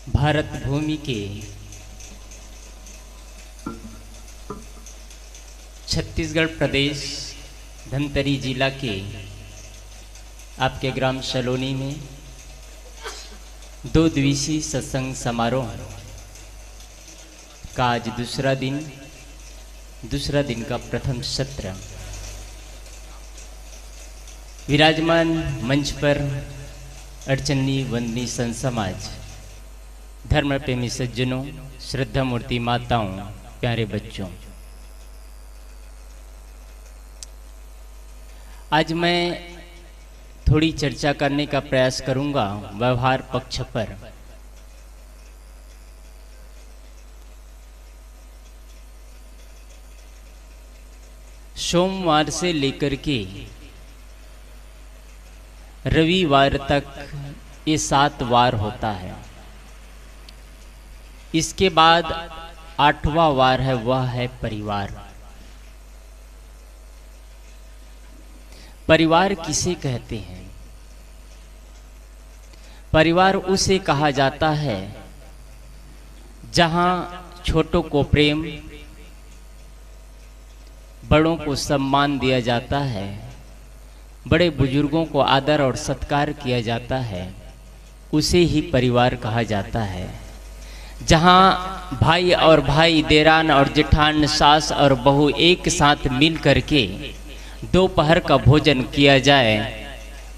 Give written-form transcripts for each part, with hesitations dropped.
भारत भूमि के छत्तीसगढ़ प्रदेश धमतरी जिला के आपके ग्राम सलोनी में 2 दिवसीय सत्संग समारोह का आज दूसरा दिन का प्रथम सत्र। विराजमान मंच पर अर्चनी वंदनी संत समाज, धर्म प्रेमी सज्जनों, श्रद्धा मूर्ति माताओं, प्यारे बच्चों, आज मैं थोड़ी चर्चा करने का प्रयास करूंगा व्यवहार पक्ष पर। सोमवार से लेकर के रविवार तक ये 7 वार होता है। इसके बाद 8वां वार है, वह है परिवार। परिवार किसे कहते हैं? परिवार उसे कहा जाता है जहां छोटों को प्रेम, बड़ों को सम्मान दिया जाता है, बड़े बुजुर्गों को आदर और सत्कार किया जाता है, उसे ही परिवार कहा जाता है। जहाँ भाई और भाई, देरान और जेठान, सास और बहू एक साथ मिल करके दोपहर का भोजन किया जाए,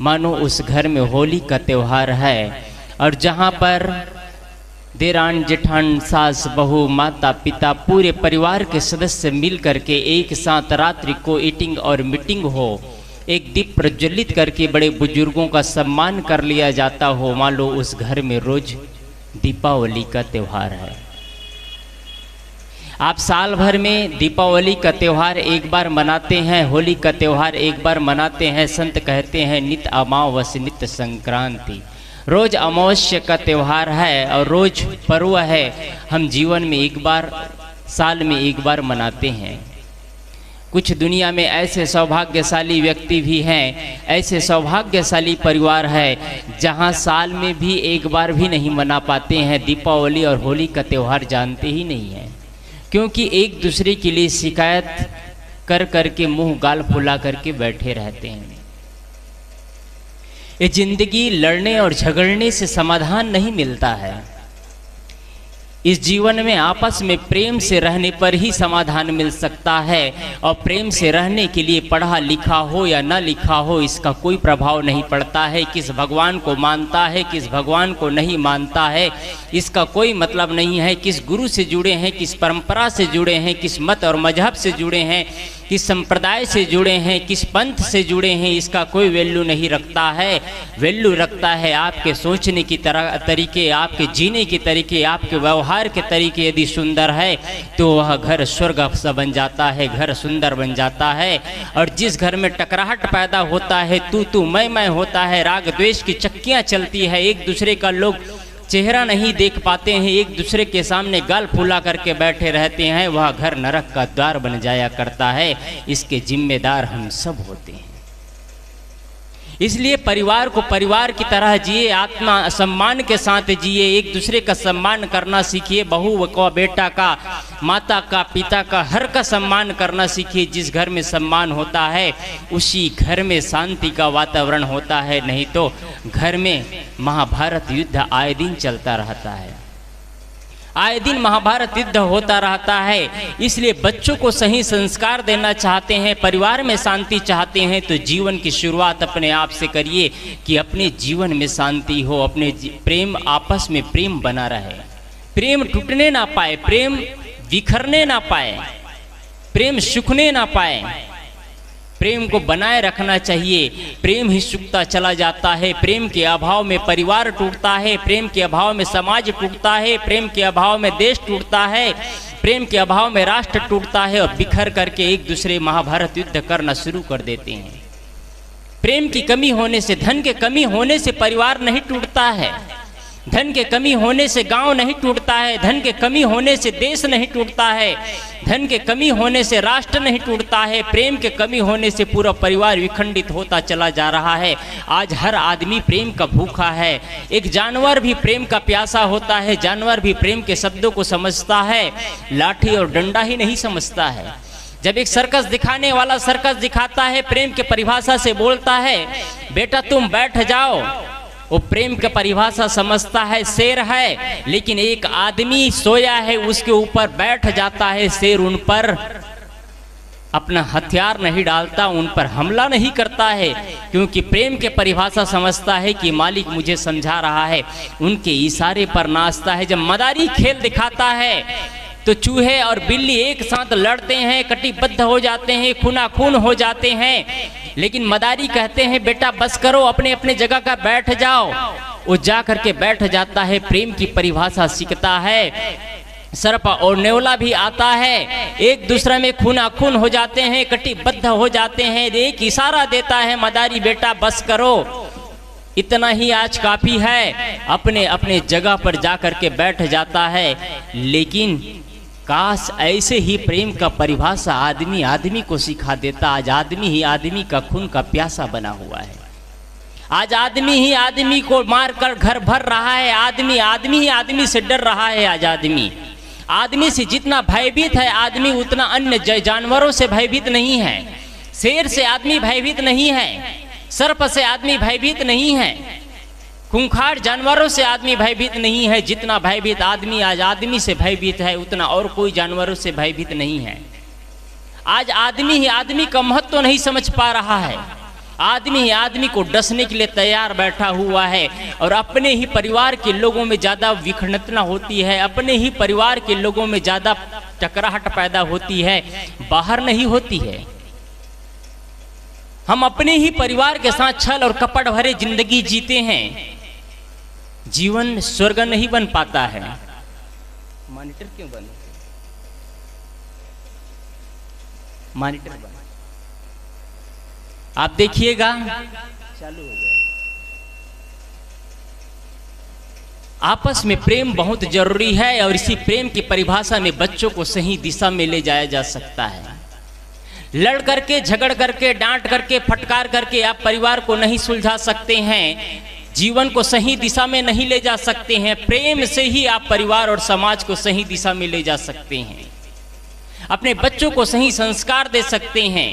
मानो उस घर में होली का त्यौहार है। और जहाँ पर देरान जेठान, सास बहू, माता पिता, पूरे परिवार के सदस्य मिल करके एक साथ रात्रि को ईटिंग और मीटिंग हो, एक दीप प्रज्वलित करके बड़े बुजुर्गों का सम्मान कर लिया जाता हो, मान लो उस घर में रोज दीपावली का त्यौहार है। आप साल भर में दीपावली का त्यौहार एक बार मनाते हैं, होली का त्यौहार एक बार मनाते हैं। संत कहते हैं नित अमावस्या नित संक्रांति, रोज अमावस्या का त्यौहार है और रोज पर्व है। हम जीवन में एक बार, साल में एक बार मनाते हैं। कुछ दुनिया में ऐसे सौभाग्यशाली व्यक्ति भी हैं, ऐसे सौभाग्यशाली परिवार है जहां साल में भी एक बार भी नहीं मना पाते हैं, दीपावली और होली का त्यौहार जानते ही नहीं हैं, क्योंकि एक दूसरे के लिए शिकायत कर करके मुंह गाल फुला करके बैठे रहते हैं। ये जिंदगी लड़ने और झगड़ने से समाधान नहीं मिलता है। इस जीवन में आपस में प्रेम से रहने पर ही समाधान मिल सकता है। और प्रेम से रहने के लिए पढ़ा लिखा हो या न लिखा हो, इसका कोई प्रभाव नहीं पड़ता है। किस भगवान को मानता है, किस भगवान को नहीं मानता है, इसका कोई मतलब नहीं है। किस गुरु से जुड़े हैं, किस परंपरा से जुड़े हैं, किस मत और मजहब से जुड़े हैं, किस संप्रदाय से जुड़े हैं, किस पंथ से जुड़े हैं, इसका कोई वैल्यू नहीं रखता है। वैल्यू रखता है आपके सोचने की तरीके, आपके जीने के तरीके, आपके व्यवहार के तरीके। यदि सुंदर है तो वह घर स्वर्ग सा बन जाता है, घर सुंदर बन जाता है। और जिस घर में टकराहट पैदा होता है, तू मैं होता है, राग द्वेष की चक्कियाँ चलती है, एक दूसरे का लोग चेहरा नहीं देख पाते हैं, एक दूसरे के सामने गाल फुला करके बैठे रहते हैं, वह घर नरक का द्वार बन जाया करता है। इसके जिम्मेदार हम सब होते हैं। इसलिए परिवार को परिवार की तरह जिए, आत्मा सम्मान के साथ जिए, एक दूसरे का सम्मान करना सीखिए। बहू का, बेटा का, माता का, पिता का, हर का सम्मान करना सीखिए। जिस घर में सम्मान होता है उसी घर में शांति का वातावरण होता है। नहीं तो घर में महाभारत युद्ध आए दिन चलता रहता है, आए दिन महाभारत युद्ध होता रहता है। इसलिए बच्चों को सही संस्कार देना चाहते हैं, परिवार में शांति चाहते हैं, तो जीवन की शुरुआत अपने आप से करिए कि अपने जीवन में शांति हो, अपने प्रेम, आपस में प्रेम बना रहे, प्रेम टूटने ना पाए, प्रेम बिखरने ना पाए, प्रेम सूखने ना पाए। प्रेम को बनाए रखना चाहिए। प्रेम ही सूखता चला जाता है। प्रेम के अभाव में परिवार टूटता है, प्रेम के अभाव में समाज टूटता है, प्रेम के अभाव में देश टूटता है, प्रेम के अभाव में राष्ट्र टूटता है। और बिखर करके एक दूसरे महाभारत युद्ध करना शुरू कर देते हैं। प्रेम की कमी होने से, धन के कमी होने से परिवार नहीं टूटता है। धन के कमी होने से गांव नहीं टूटता है, धन के कमी होने से देश नहीं टूटता है, धन के कमी होने से राष्ट्र नहीं टूटता है, प्रेम के कमी होने से पूरा परिवार विखंडित होता चला जा रहा है। आज हर आदमी प्रेम का भूखा है। एक जानवर भी प्रेम का प्यासा होता है, जानवर भी प्रेम के शब्दों को समझता है, लाठी और डंडा ही नहीं समझता है। जब एक सर्कस दिखाने वाला सर्कस दिखाता है, प्रेम के परिभाषा से बोलता है बेटा तुम बैठ जाओ, वो प्रेम का परिभाषा समझता है शेर है, लेकिन एक आदमी सोया है उसके ऊपर बैठ जाता है शेर, उन पर अपना हथियार नहीं डालता, उन पर हमला नहीं करता है, क्योंकि प्रेम के परिभाषा समझता है कि मालिक मुझे समझा रहा है, उनके इशारे पर नाचता है। जब मदारी खेल दिखाता है तो चूहे और बिल्ली एक साथ लड़ते हैं, कटिबद्ध हो जाते हैं, खूना खून हो जाते हैं, लेकिन मदारी कहते हैं बेटा बस करो, अपने अपने जगह का बैठ जाओ। वो जा करके बैठ जाता है, प्रेम की परिभाषा सीखता है। सर्प और नेवला भी आता है, एक दूसरे में खूना खून हो जाते हैं, कटिबद्ध हो जाते हैं, एक इशारा देता है मदारी बेटा बस करो, इतना ही आज काफी है, अपने अपने जगह पर जा करके बैठ जाता है। लेकिन काश ऐसे ही प्रेम का परिभाषा आदमी आदमी को सिखा देता। आज आदमी ही आदमी का खून का प्यासा बना हुआ है, आज आदमी ही आदमी को मारकर घर भर रहा है, आदमी आदमी ही आदमी से डर रहा है। आज आदमी से जितना भयभीत है आदमी, उतना अन्य जानवरों से भयभीत नहीं है। शेर से आदमी भयभीत नहीं है, सर्प से आदमी भयभीत नहीं है, खूंखार जानवरों से आदमी भयभीत नहीं है। जितना भयभीत आदमी आज आदमी से भयभीत है, उतना और कोई जानवरों से भयभीत नहीं है। आज आदमी ही आदमी का महत्व तो नहीं समझ पा रहा है, आदमी ही आदमी को डसने के लिए तैयार बैठा हुआ है, और अपने ही परिवार के लोगों में ज़्यादा विखंडना होती है, अपने ही परिवार के लोगों में ज़्यादा टकराहट पैदा होती है, बाहर नहीं होती है। हम अपने ही परिवार के साथ छल और कपट भरे जिंदगी जीते हैं, जीवन स्वर्ग नहीं बन पाता है। मॉनिटर क्यों बंद? मॉनिटर बंद, आप देखिएगा चालू हो गया। आपस में प्रेम बहुत जरूरी है, और इसी प्रेम की परिभाषा में बच्चों को सही दिशा में ले जाया जा सकता है। लड़ करके, झगड़ करके, डांट करके, फटकार करके आप परिवार को नहीं सुलझा सकते हैं, जीवन को सही दिशा में नहीं ले जा सकते हैं। प्रेम से ही आप परिवार और समाज को सही दिशा में ले जा सकते हैं, अपने बच्चों को सही संस्कार दे सकते हैं।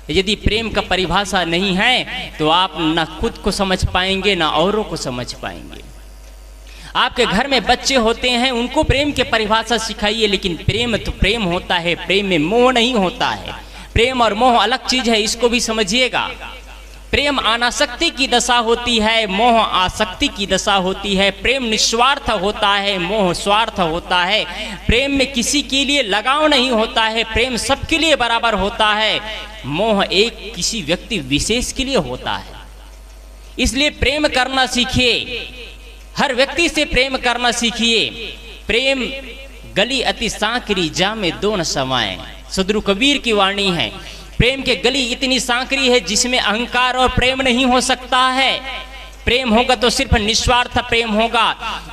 यदि प्रेम का परिभाषा नहीं है तो आप ना खुद को समझ पाएंगे, ना औरों को समझ पाएंगे। आपके घर में बच्चे होते हैं, उनको प्रेम के परिभाषा सिखाइए, लेकिन प्रेम तो प्रेम होता है, प्रेम में मोह नहीं होता है। प्रेम और मोह अलग चीज है, इसको भी समझिएगा। प्रेम अनासक्ति की दशा होती है, मोह आसक्ति की दशा होती है। प्रेम निस्वार्थ होता है, मोह स्वार्थ होता है। प्रेम में किसी के लिए लगाव नहीं होता है, प्रेम सबके लिए बराबर होता है। मोह एक किसी व्यक्ति विशेष के लिए होता है। इसलिए प्रेम करना सीखिए, हर व्यक्ति से प्रेम करना सीखिए। प्रेम गली अति सांकरी जामे दो न समाए, सदगुरु कबीर की वाणी है। प्रेम के गली इतनी सांकरी है जिसमें अहंकार और प्रेम नहीं हो सकता है। प्रेम होगा तो सिर्फ निस्वार्थ प्रेम होगा।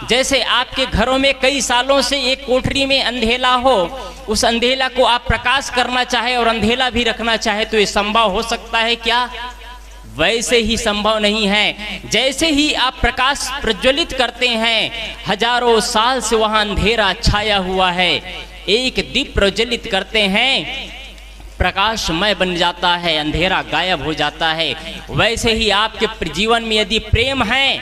जैसे आपके घरों में कई सालों से एक कोठरी में अंधेला हो, उस अंधेला को आप प्रकाश करना चाहे और अंधेला भी रखना चाहे तो ये संभव हो सकता है क्या? वैसे ही संभव नहीं है। जैसे ही आप प्रकाश प्रज्वलित करते हैं, हजारों साल से वहां अंधेरा छाया हुआ है, एक दीप प्रज्वलित करते हैं, प्रकाशमय बन जाता है, अंधेरा गायब हो जाता है। वैसे ही आपके जीवन में यदि प्रेम है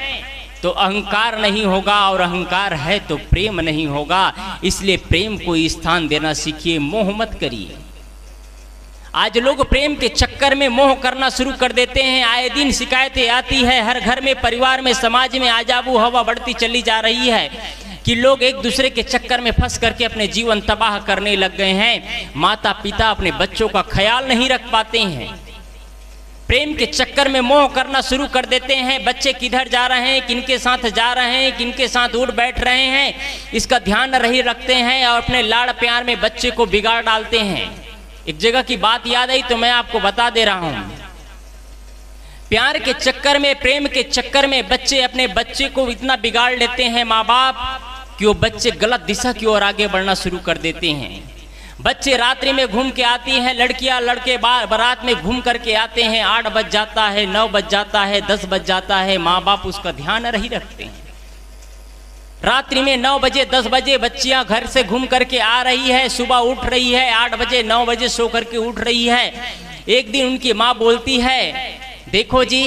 तो अहंकार नहीं होगा, और अहंकार है तो प्रेम नहीं होगा। इसलिए प्रेम को स्थान देना सीखिए, मोह मत करिए। आज लोग प्रेम के चक्कर में मोह करना शुरू कर देते हैं। आए दिन शिकायतें आती है, हर घर में, परिवार में, समाज में आजाबू हवा बढ़ती चली जा रही है कि लोग एक दूसरे के चक्कर में फंस करके अपने जीवन तबाह करने लग गए हैं। माता पिता अपने बच्चों का ख्याल नहीं रख पाते हैं, प्रेम के चक्कर में मोह करना शुरू कर देते हैं। बच्चे किधर जा रहे हैं, किनके साथ जा रहे हैं, किनके साथ उठ बैठ रहे हैं, इसका ध्यान नहीं रखते हैं और अपने लाड़ प्यार में बच्चे को बिगाड़ डालते हैं। एक जगह की बात याद आई तो मैं आपको बता दे रहा हूं। प्यार के चक्कर में, प्रेम के चक्कर में बच्चे अपने बच्चे को इतना बिगाड़ लेते हैं माँ बाप कि वो बच्चे गलत दिशा की ओर आगे बढ़ना शुरू कर देते हैं। बच्चे रात्रि में घूम के आती हैं, लड़कियां लड़के बारात में घूम करके आते हैं, 8 बज जाता है, 9 बज जाता है, 10 बज जाता है, माँ बाप उसका ध्यान नहीं रखते हैं। रात्रि में 9 बजे 10 बजे बच्चियां घर से घूम करके आ रही है, सुबह उठ रही है, 8 बजे 9 बजे सो करके उठ रही है। एक दिन उनकी माँ बोलती है, देखो जी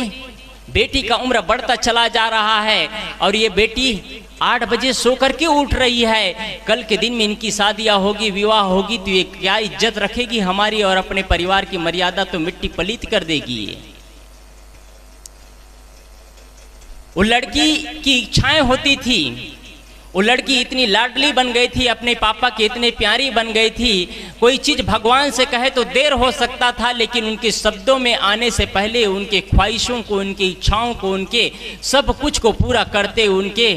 बेटी का उम्र बढ़ता चला जा रहा है और ये बेटी 8 बजे सो करके उठ रही है, कल के दिन में इनकी शादियां होगी, विवाह होगी तो ये क्या इज्जत रखेगी हमारी, और अपने परिवार की मर्यादा तो मिट्टी पलीत कर देगी। वो लड़की की इच्छाएं होती थी, वो लड़की इतनी लाडली बन गई थी, अपने पापा की इतनी प्यारी बन गई थी। कोई चीज़ भगवान से कहे तो देर हो सकता था, लेकिन उनके शब्दों में आने से पहले उनके ख्वाहिशों को, उनकी इच्छाओं को, उनके सब कुछ को पूरा करते उनके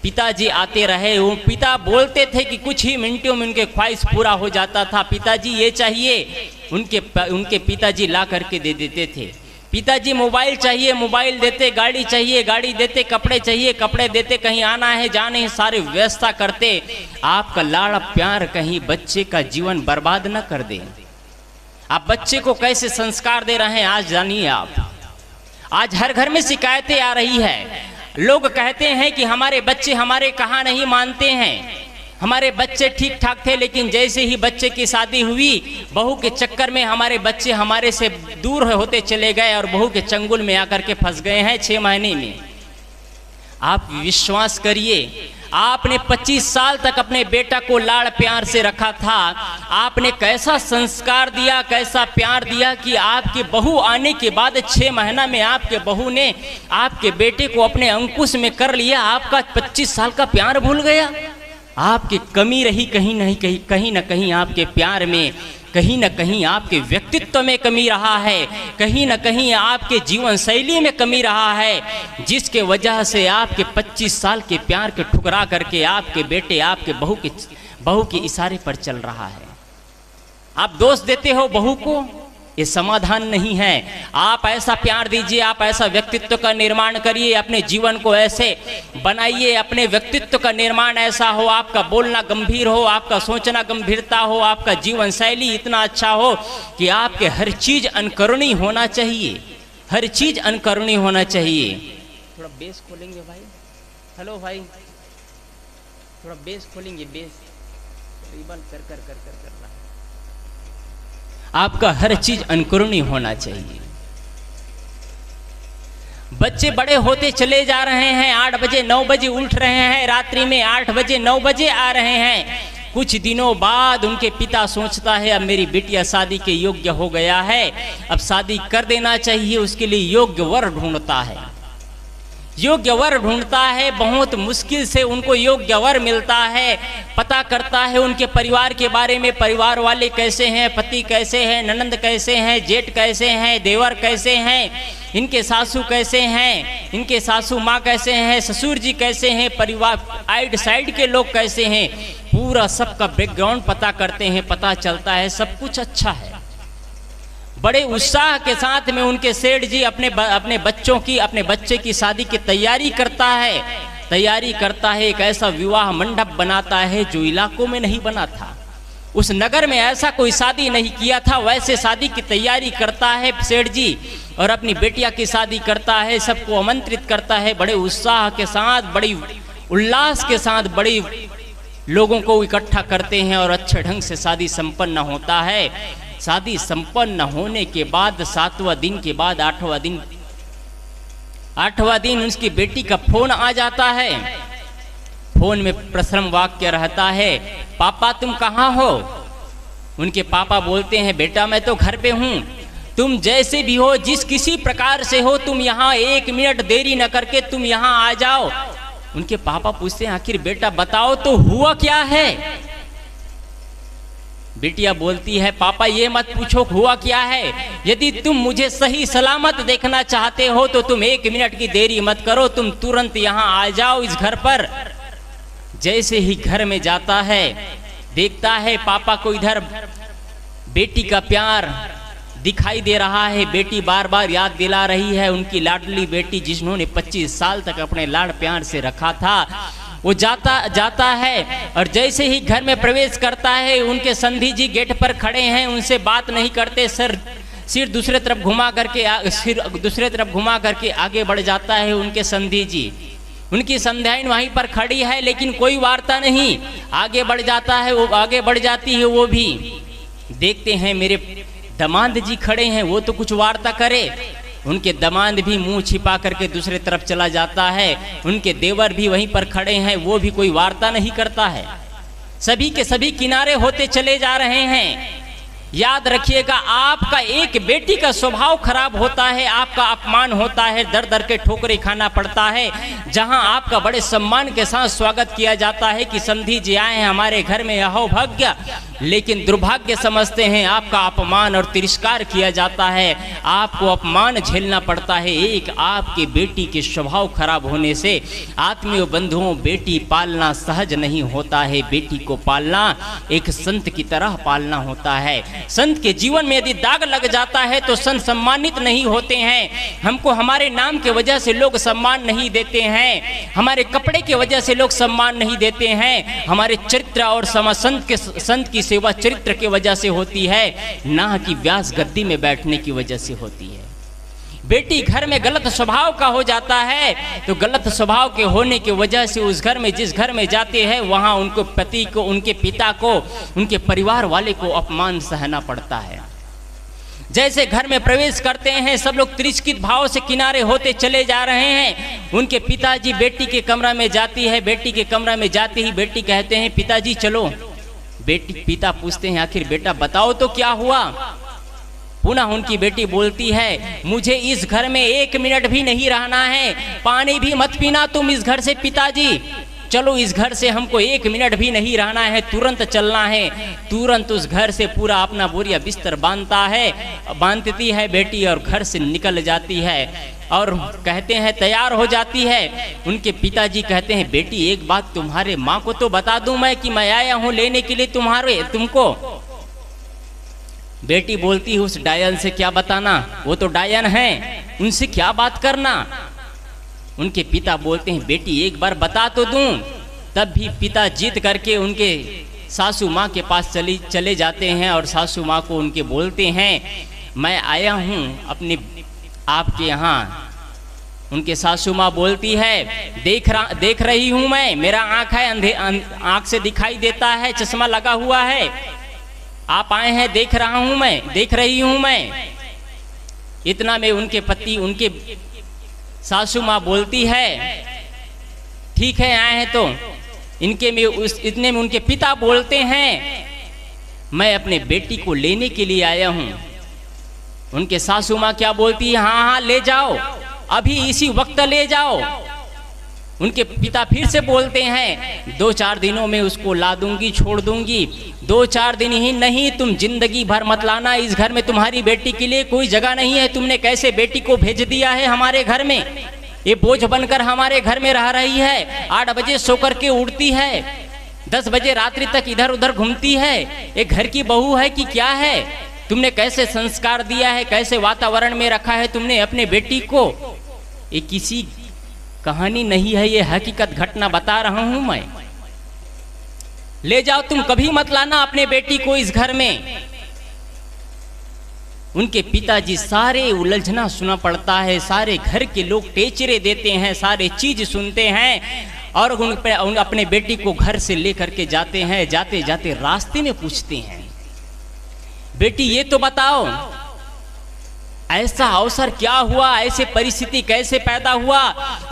पिताजी आते रहे। वो पिता बोलते थे कि कुछ ही मिनटों में उनके ख्वाहिश पूरा हो जाता था। पिताजी ये चाहिए, उनके पिताजी ला करके दे देते थे। पिताजी मोबाइल चाहिए, मोबाइल देते, गाड़ी चाहिए, गाड़ी देते, कपड़े चाहिए, कपड़े देते, कहीं आना है जाने है, सारी व्यवस्था करते। आपका लाड़ प्यार कहीं बच्चे का जीवन बर्बाद न कर दे। आप बच्चे को कैसे संस्कार दे रहे हैं आज जानिए आप। आज हर घर में शिकायतें आ रही है, लोग कहते हैं कि हमारे बच्चे हमारे कहा नहीं मानते हैं, हमारे बच्चे ठीक ठाक थे, लेकिन जैसे ही बच्चे की शादी हुई, बहू के चक्कर में हमारे बच्चे हमारे से दूर होते चले गए और बहू के चंगुल में आकर के फंस गए हैं 6 महीने में। आप विश्वास करिए, आपने 25 साल तक अपने बेटा को लाड़ प्यार से रखा था, आपने कैसा संस्कार दिया, कैसा प्यार दिया कि आपकी बहू आने के बाद 6 महीना में आपके बहू ने आपके बेटे को अपने अंकुश में कर लिया, आपका 25 साल का प्यार भूल गया। आपकी कमी रही कहीं न कहीं आपके प्यार में, कहीं न कहीं आपके व्यक्तित्व में कमी रहा है, कहीं न कहीं आपके जीवन शैली में कमी रहा है, जिसके वजह से आपके 25 साल के प्यार के ठुकरा करके आपके बेटे आपके बहू के इशारे पर चल रहा है। आप दोष देते हो बहू को, ये समाधान नहीं है। आप ऐसा प्यार दीजिए, आप ऐसा व्यक्तित्व का निर्माण करिए, अपने जीवन को ऐसे बनाइए, अपने व्यक्तित्व का निर्माण ऐसा हो, आपका बोलना गंभीर हो, आपका सोचना गंभीरता हो, आपका जीवन शैली इतना अच्छा हो कि आपके हर चीज अनुकरणीय होना चाहिए, हर चीज अनुकरणीय होना चाहिए। थोड़ा बेस खोलेंगे भाई, हेलो भाई, थोड़ा बेस खोलेंगे, बेस कर रहा है। आपका हर चीज अनुकरणीय होना चाहिए। बच्चे बड़े होते चले जा रहे हैं, 8 बजे 9 बजे उठ रहे हैं, रात्रि में 8 बजे 9 बजे आ रहे हैं। कुछ दिनों बाद उनके पिता सोचता है अब मेरी बिटिया शादी के योग्य हो गया है, अब शादी कर देना चाहिए, उसके लिए योग्य वर ढूंढता है। योग्य वर ढूंढता है, बहुत मुश्किल से उनको योग्य वर मिलता है, पता करता है उनके परिवार के बारे में, परिवार वाले कैसे हैं, पति कैसे हैं, ननंद कैसे हैं, जेठ कैसे हैं, देवर कैसे हैं, इनके सासू कैसे हैं, इनके सासू माँ कैसे हैं, ससुर जी कैसे हैं, परिवार आइड साइड के लोग कैसे हैं, पूरा सबका बैकग्राउंड पता करते हैं। पता चलता है सब कुछ अच्छा है। बड़े उत्साह के साथ में उनके सेठ जी अपने बच्चे की शादी की तैयारी करता है। एक ऐसा विवाह मंडप बनाता है जो इलाकों में नहीं बना था, उस नगर में ऐसा कोई शादी नहीं किया था, वैसे शादी की तैयारी करता है सेठ जी और अपनी बेटिया की शादी करता है, सबको आमंत्रित करता है, बड़े उत्साह के साथ, बड़ी उल्लास के साथ, बड़ी लोगों को इकट्ठा करते हैं और अच्छे ढंग से शादी संपन्न होता है। शादी संपन्न होने के बाद 7वां दिन के बाद 8वां दिन उसकी बेटी का फोन आ जाता है। फोन में प्रश्न वाक्य रहता है, पापा तुम कहाँ हो? उनके पापा बोलते हैं बेटा मैं तो घर पे हूँ, तुम जैसे भी हो, जिस किसी प्रकार से हो, तुम यहाँ 1 मिनट देरी न करके तुम यहाँ आ जाओ। उनके पापा पूछते हैं आखिर बेटा बताओ तो हुआ क्या है? बिटिया बोलती है पापा ये मत पूछो हुआ क्या है, यदि तुम मुझे सही सलामत देखना चाहते हो तो तुम 1 मिनट की देरी मत करो, तुम तुरंत यहाँ आ जाओ इस घर पर। जैसे ही घर में जाता है देखता है पापा को इधर बेटी का प्यार, दिखाई दे रहा है। बेटी बार बार याद दिला रही है उनकी लाडली बेटी जिन्होंने 25 साल तक अपने लाड़ प्यार से रखा था। वो जाता है और जैसे ही घर में प्रवेश करता है उनके संधी जी गेट पर खड़े हैं, उनसे बात नहीं करते। सिर दूसरे तरफ घुमा करके आगे बढ़ जाता है उनके संधी जी। उनकी संध्याएं वहीं पर खड़ी है लेकिन कोई वार्ता नहीं। आगे बढ़ जाता है, वो आगे बढ़ जाती है। वो भी देखते हैं मेरे दामाद जी खड़े हैं, वो तो कुछ वार्ता करे। उनके दामाद भी मुंह छिपा करके दूसरे तरफ चला जाता है। उनके देवर भी वहीं पर खड़े हैं, वो भी कोई वार्ता नहीं करता है। सभी के सभी किनारे होते चले जा रहे हैं। याद रखिएगा, आपका एक बेटी का स्वभाव खराब होता है, आपका अपमान होता है, दर दर के ठोकरें खाना पड़ता है। जहां आपका बड़े सम्मान के साथ स्वागत किया जाता है कि समधी जी आए हैं हमारे घर में, अहो भाग्य, लेकिन दुर्भाग्य समझते हैं आपका अपमान और तिरस्कार किया जाता है, आपको अपमान झेलना पड़ता है। एक आपके बेटी के स्वभाव खराब होने से आत्मीय बंधुओं, बेटी पालना सहज नहीं होता है। बेटी को पालना एक संत की तरह पालना होता है। संत के जीवन में यदि दाग लग जाता है तो संत सम्मानित नहीं होते हैं। हमको हमारे नाम के वजह से लोग सम्मान नहीं देते हैं, हमारे कपड़े के वजह से लोग सम्मान नहीं देते हैं। हमारे चरित्र और संत की सेवा चरित्र की वजह से होती है, ना कि व्यास गद्दी में बैठने की वजह से होती है। बेटी घर में गलत स्वभाव का हो जाता है तो गलत स्वभाव के होने की वजह से उस घर में, जिस घर में जाते हैं, वहां उनको पति को, उनके पिता को, उनके परिवार वाले को अपमान सहना पड़ता है। जैसे घर में प्रवेश करते हैं सब लोग तिरस्कृत भाव से किनारे होते चले जा रहे हैं। उनके पिताजी बेटी के कमरा में जाती है, बेटी के कमरा में जाते ही बेटी कहते हैं पिताजी चलो। पिता पूछते हैं आखिर बेटा बताओ तो क्या हुआ। पुनः उनकी बेटी बोलती है मुझे इस घर में 1 मिनट भी नहीं रहना है, पानी भी मत पीना तुम इस घर से पिताजी, चलो इस घर से, हमको 1 मिनट भी नहीं रहना है, तुरंत चलना है। तुरंत उस घर से पूरा अपना बोरिया बिस्तर बांधती है बेटी और घर से निकल जाती है और कहते हैं तैयार हो जाती है। उनके पिताजी कहते हैं बेटी एक बात तुम्हारे माँ को तो बता दूं मैं कि मैं आया हूँ लेने के लिए तुमको। बेटी बोलती है उस डायन से क्या बताना, वो तो डायन है, उनसे क्या बात करना। उनके पिता बोलते हैं बेटी एक बार बता तो दूं। तब भी पिता जिद करके उनके सासू माँ के पास चले जाते हैं और सासू माँ को उनके बोलते हैं मैं आया हूँ अपने आपके यहाँ। उनके सासू माँ बोलती है देख रही हूँ मैं, मेरा आँख है, आँख से दिखाई देता है, चश्मा लगा हुआ है, आप आए हैं देख रही हूँ मैं। इतना में उनके पति, उनके सासू माँ बोलती है ठीक है आए हैं तो। इतने में उनके पिता बोलते हैं मैं अपने बेटी को लेने के लिए आया हूँ। उनके सासू माँ क्या बोलती है हाँ ले जाओ, अभी इसी वक्त ले जाओ। उनके पिता फिर से बोलते हैं 2-4 दिनों में उसको ला दूंगी, छोड़ दूंगी। 2-4 दिन ही नहीं, तुम जिंदगी भर मत लाना, इस घर में तुम्हारी बेटी के लिए कोई जगह नहीं है। तुमने कैसे बेटी को भेज दिया है हमारे घर में, ये बोझ बनकर हमारे घर में रह रही है। 8 बजे सोकर के उठती है, 10 बजे रात्रि तक इधर उधर घूमती है। एक घर की बहू है कि क्या है? तुमने कैसे संस्कार दिया है, कैसे वातावरण में रखा है तुमने अपने बेटी को? ये किसी कहानी नहीं है, ये हकीकत घटना बता रहा हूं मैं। ले जाओ, तुम कभी मत लाना अपने बेटी को इस घर में। उनके पिताजी सारे उलझना सुना पड़ता है, सारे घर के लोग टेचरे देते हैं, सारे चीज सुनते हैं और उन अपने बेटी को घर से लेकर के जाते हैं। जाते जाते रास्ते में पूछते हैं बेटी ये तो बताओ ऐसा अवसर क्या हुआ, ऐसे परिस्थिति कैसे पैदा हुआ?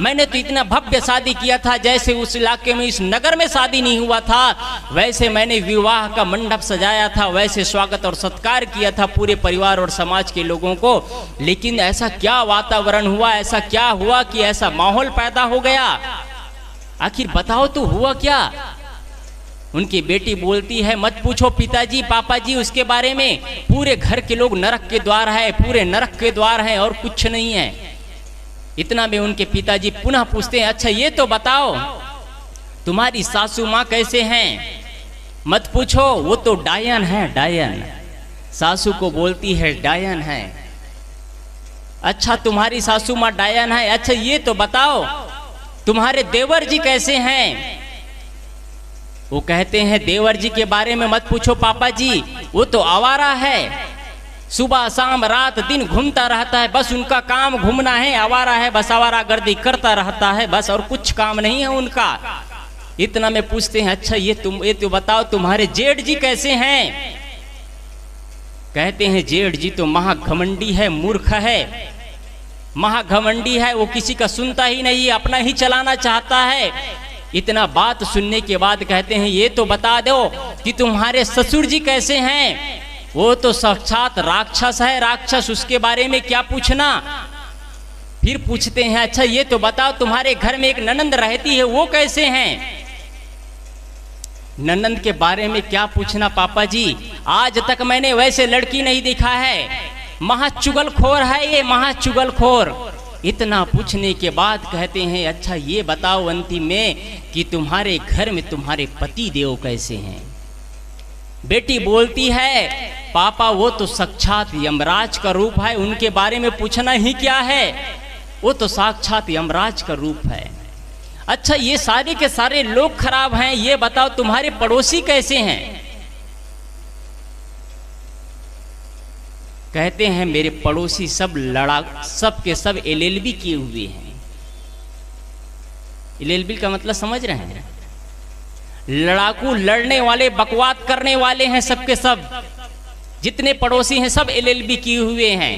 मैंने तो इतना भव्य शादी किया था जैसे उस इलाके में, इस नगर में शादी नहीं हुआ था। वैसे मैंने विवाह का मंडप सजाया था, वैसे स्वागत और सत्कार किया था पूरे परिवार और समाज के लोगों को। लेकिन ऐसा क्या वातावरण हुआ, ऐसा क्या हुआ कि ऐसा माहौल पैदा हो गया? आखिर बताओ तो हुआ क्या? उनकी बेटी बोलती है मत पूछो पिताजी पापा जी उसके बारे में, पूरे घर के लोग नरक के द्वार है, पूरे नरक के द्वार हैं और कुछ नहीं है। इतना में उनके पिताजी पुनः पूछते हैं अच्छा ये तो बताओ तुम्हारी सासू माँ कैसे हैं? मत पूछो, वो तो डायन है, डायन। सासू को बोलती है डायन है। अच्छा तुम्हारी सासू माँ डायन है, अच्छा ये तो बताओ तुम्हारे देवर जी कैसे हैं? वो कहते हैं देवर जी के बारे में मत पूछो पापा जी, वो तो आवारा है, सुबह शाम रात दिन घूमता रहता है, बस उनका काम घूमना है, आवारा है, बस आवारागर्दी करता रहता है बस, और कुछ काम नहीं है उनका। इतना में पूछते हैं अच्छा ये तो बताओ तुम्हारे जेठ जी कैसे हैं? कहते हैं जेठ जी तो महाघमंडी है, मूर्ख है, महाघमंडी है, वो किसी का सुनता ही नहीं, अपना ही चलाना चाहता है। इतना बात सुनने के बाद कहते हैं ये तो बता दो कि तुम्हारे ससुर जी कैसे हैं? वो तो साक्षात राक्षस है, राक्षस, उसके बारे में क्या पूछना। फिर पूछते हैं अच्छा ये तो बताओ तुम्हारे घर में एक ननंद रहती है, वो कैसे हैं? ननंद के बारे में क्या पूछना पापा जी, आज तक मैंने वैसे लड़की नहीं देखा है, महाचुगलखोर है ये, महाचुगलखोर। इतना पूछने के बाद कहते हैं अच्छा ये बताओ अंतिम में कि तुम्हारे घर में तुम्हारे पति देव कैसे हैं? बेटी बोलती है पापा वो तो साक्षात यमराज का रूप है, उनके बारे में पूछना ही क्या है, वो तो साक्षात यमराज का रूप है। अच्छा ये सारे के सारे लोग खराब हैं, ये बताओ तुम्हारे पड़ोसी कैसे हैं? कहते हैं मेरे पड़ोसी सब के सब LLB किए हुए हैं। LLB का मतलब समझ रहे हैं? लड़ाकू, लड़ने वाले, बकवाद करने वाले हैं सबके सब, जितने पड़ोसी हैं सब LLB किए हुए हैं।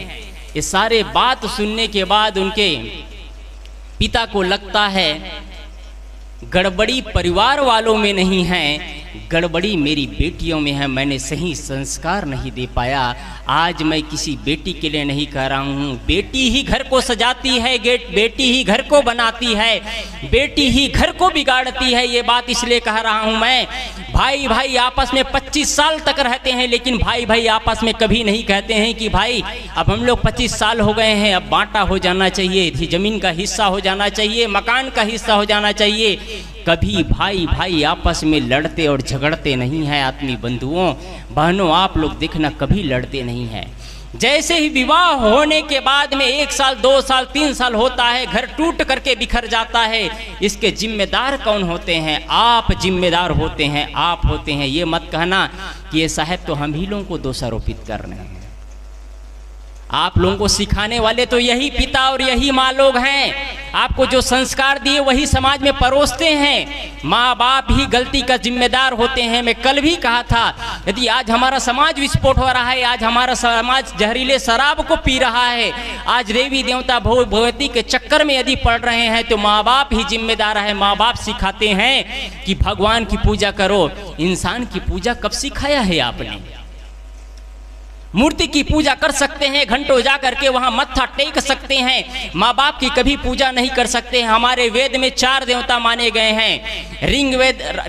ये सारे बात सुनने के बाद उनके पिता को लगता है गड़बड़ी परिवार वालों में नहीं है, गड़बड़ी मेरी बेटियों में है, मैंने सही संस्कार नहीं दे पाया। आज मैं किसी बेटी के लिए नहीं कह रहा हूँ, बेटी ही घर को सजाती है, बेटी ही घर को बनाती है, बेटी ही घर को बिगाड़ती है। ये बात इसलिए कह रहा हूँ मैं, भाई भाई आपस में 25 साल तक रहते हैं, लेकिन भाई भाई आपस में कभी नहीं कहते हैं कि भाई अब हम लोग 25 साल हो गए हैं, अब बांटा हो जाना चाहिए, जमीन का हिस्सा हो जाना चाहिए, मकान का हिस्सा हो जाना चाहिए। कभी भाई भाई आपस में लड़ते और झगड़ते नहीं हैं। आत्मी बंधुओं बहनों आप लोग देखना कभी लड़ते नहीं हैं। जैसे ही विवाह होने के बाद में 1 साल 2 साल 3 साल होता है, घर टूट करके बिखर जाता है। इसके जिम्मेदार कौन होते हैं? आप जिम्मेदार होते हैं, आप होते हैं। ये मत कहना कि ये साहब तो हम ही लोगों को दोषारोपित कर रहे हैं। आप लोगों को सिखाने वाले तो यही पिता और यही माँ लोग हैं। आपको जो संस्कार दिए वही समाज में परोसते हैं। माँ बाप ही गलती का जिम्मेदार होते हैं। मैं कल भी कहा था, यदि आज हमारा समाज विस्फोट हो रहा है, आज हमारा समाज जहरीले शराब को पी रहा है, आज देवी देवता भगवती के चक्कर में यदि पड़ रहे हैं, तो माँ बाप ही जिम्मेदार है। माँ बाप सिखाते हैं कि भगवान की पूजा करो। इंसान की पूजा कब सिखाया है आपने? मूर्ति की पूजा कर सकते हैं, घंटों जा करके वहां मत्था टेक सकते हैं, माँ बाप की कभी पूजा नहीं कर सकते। हमारे वेद में 4 देवता माने गए हैं।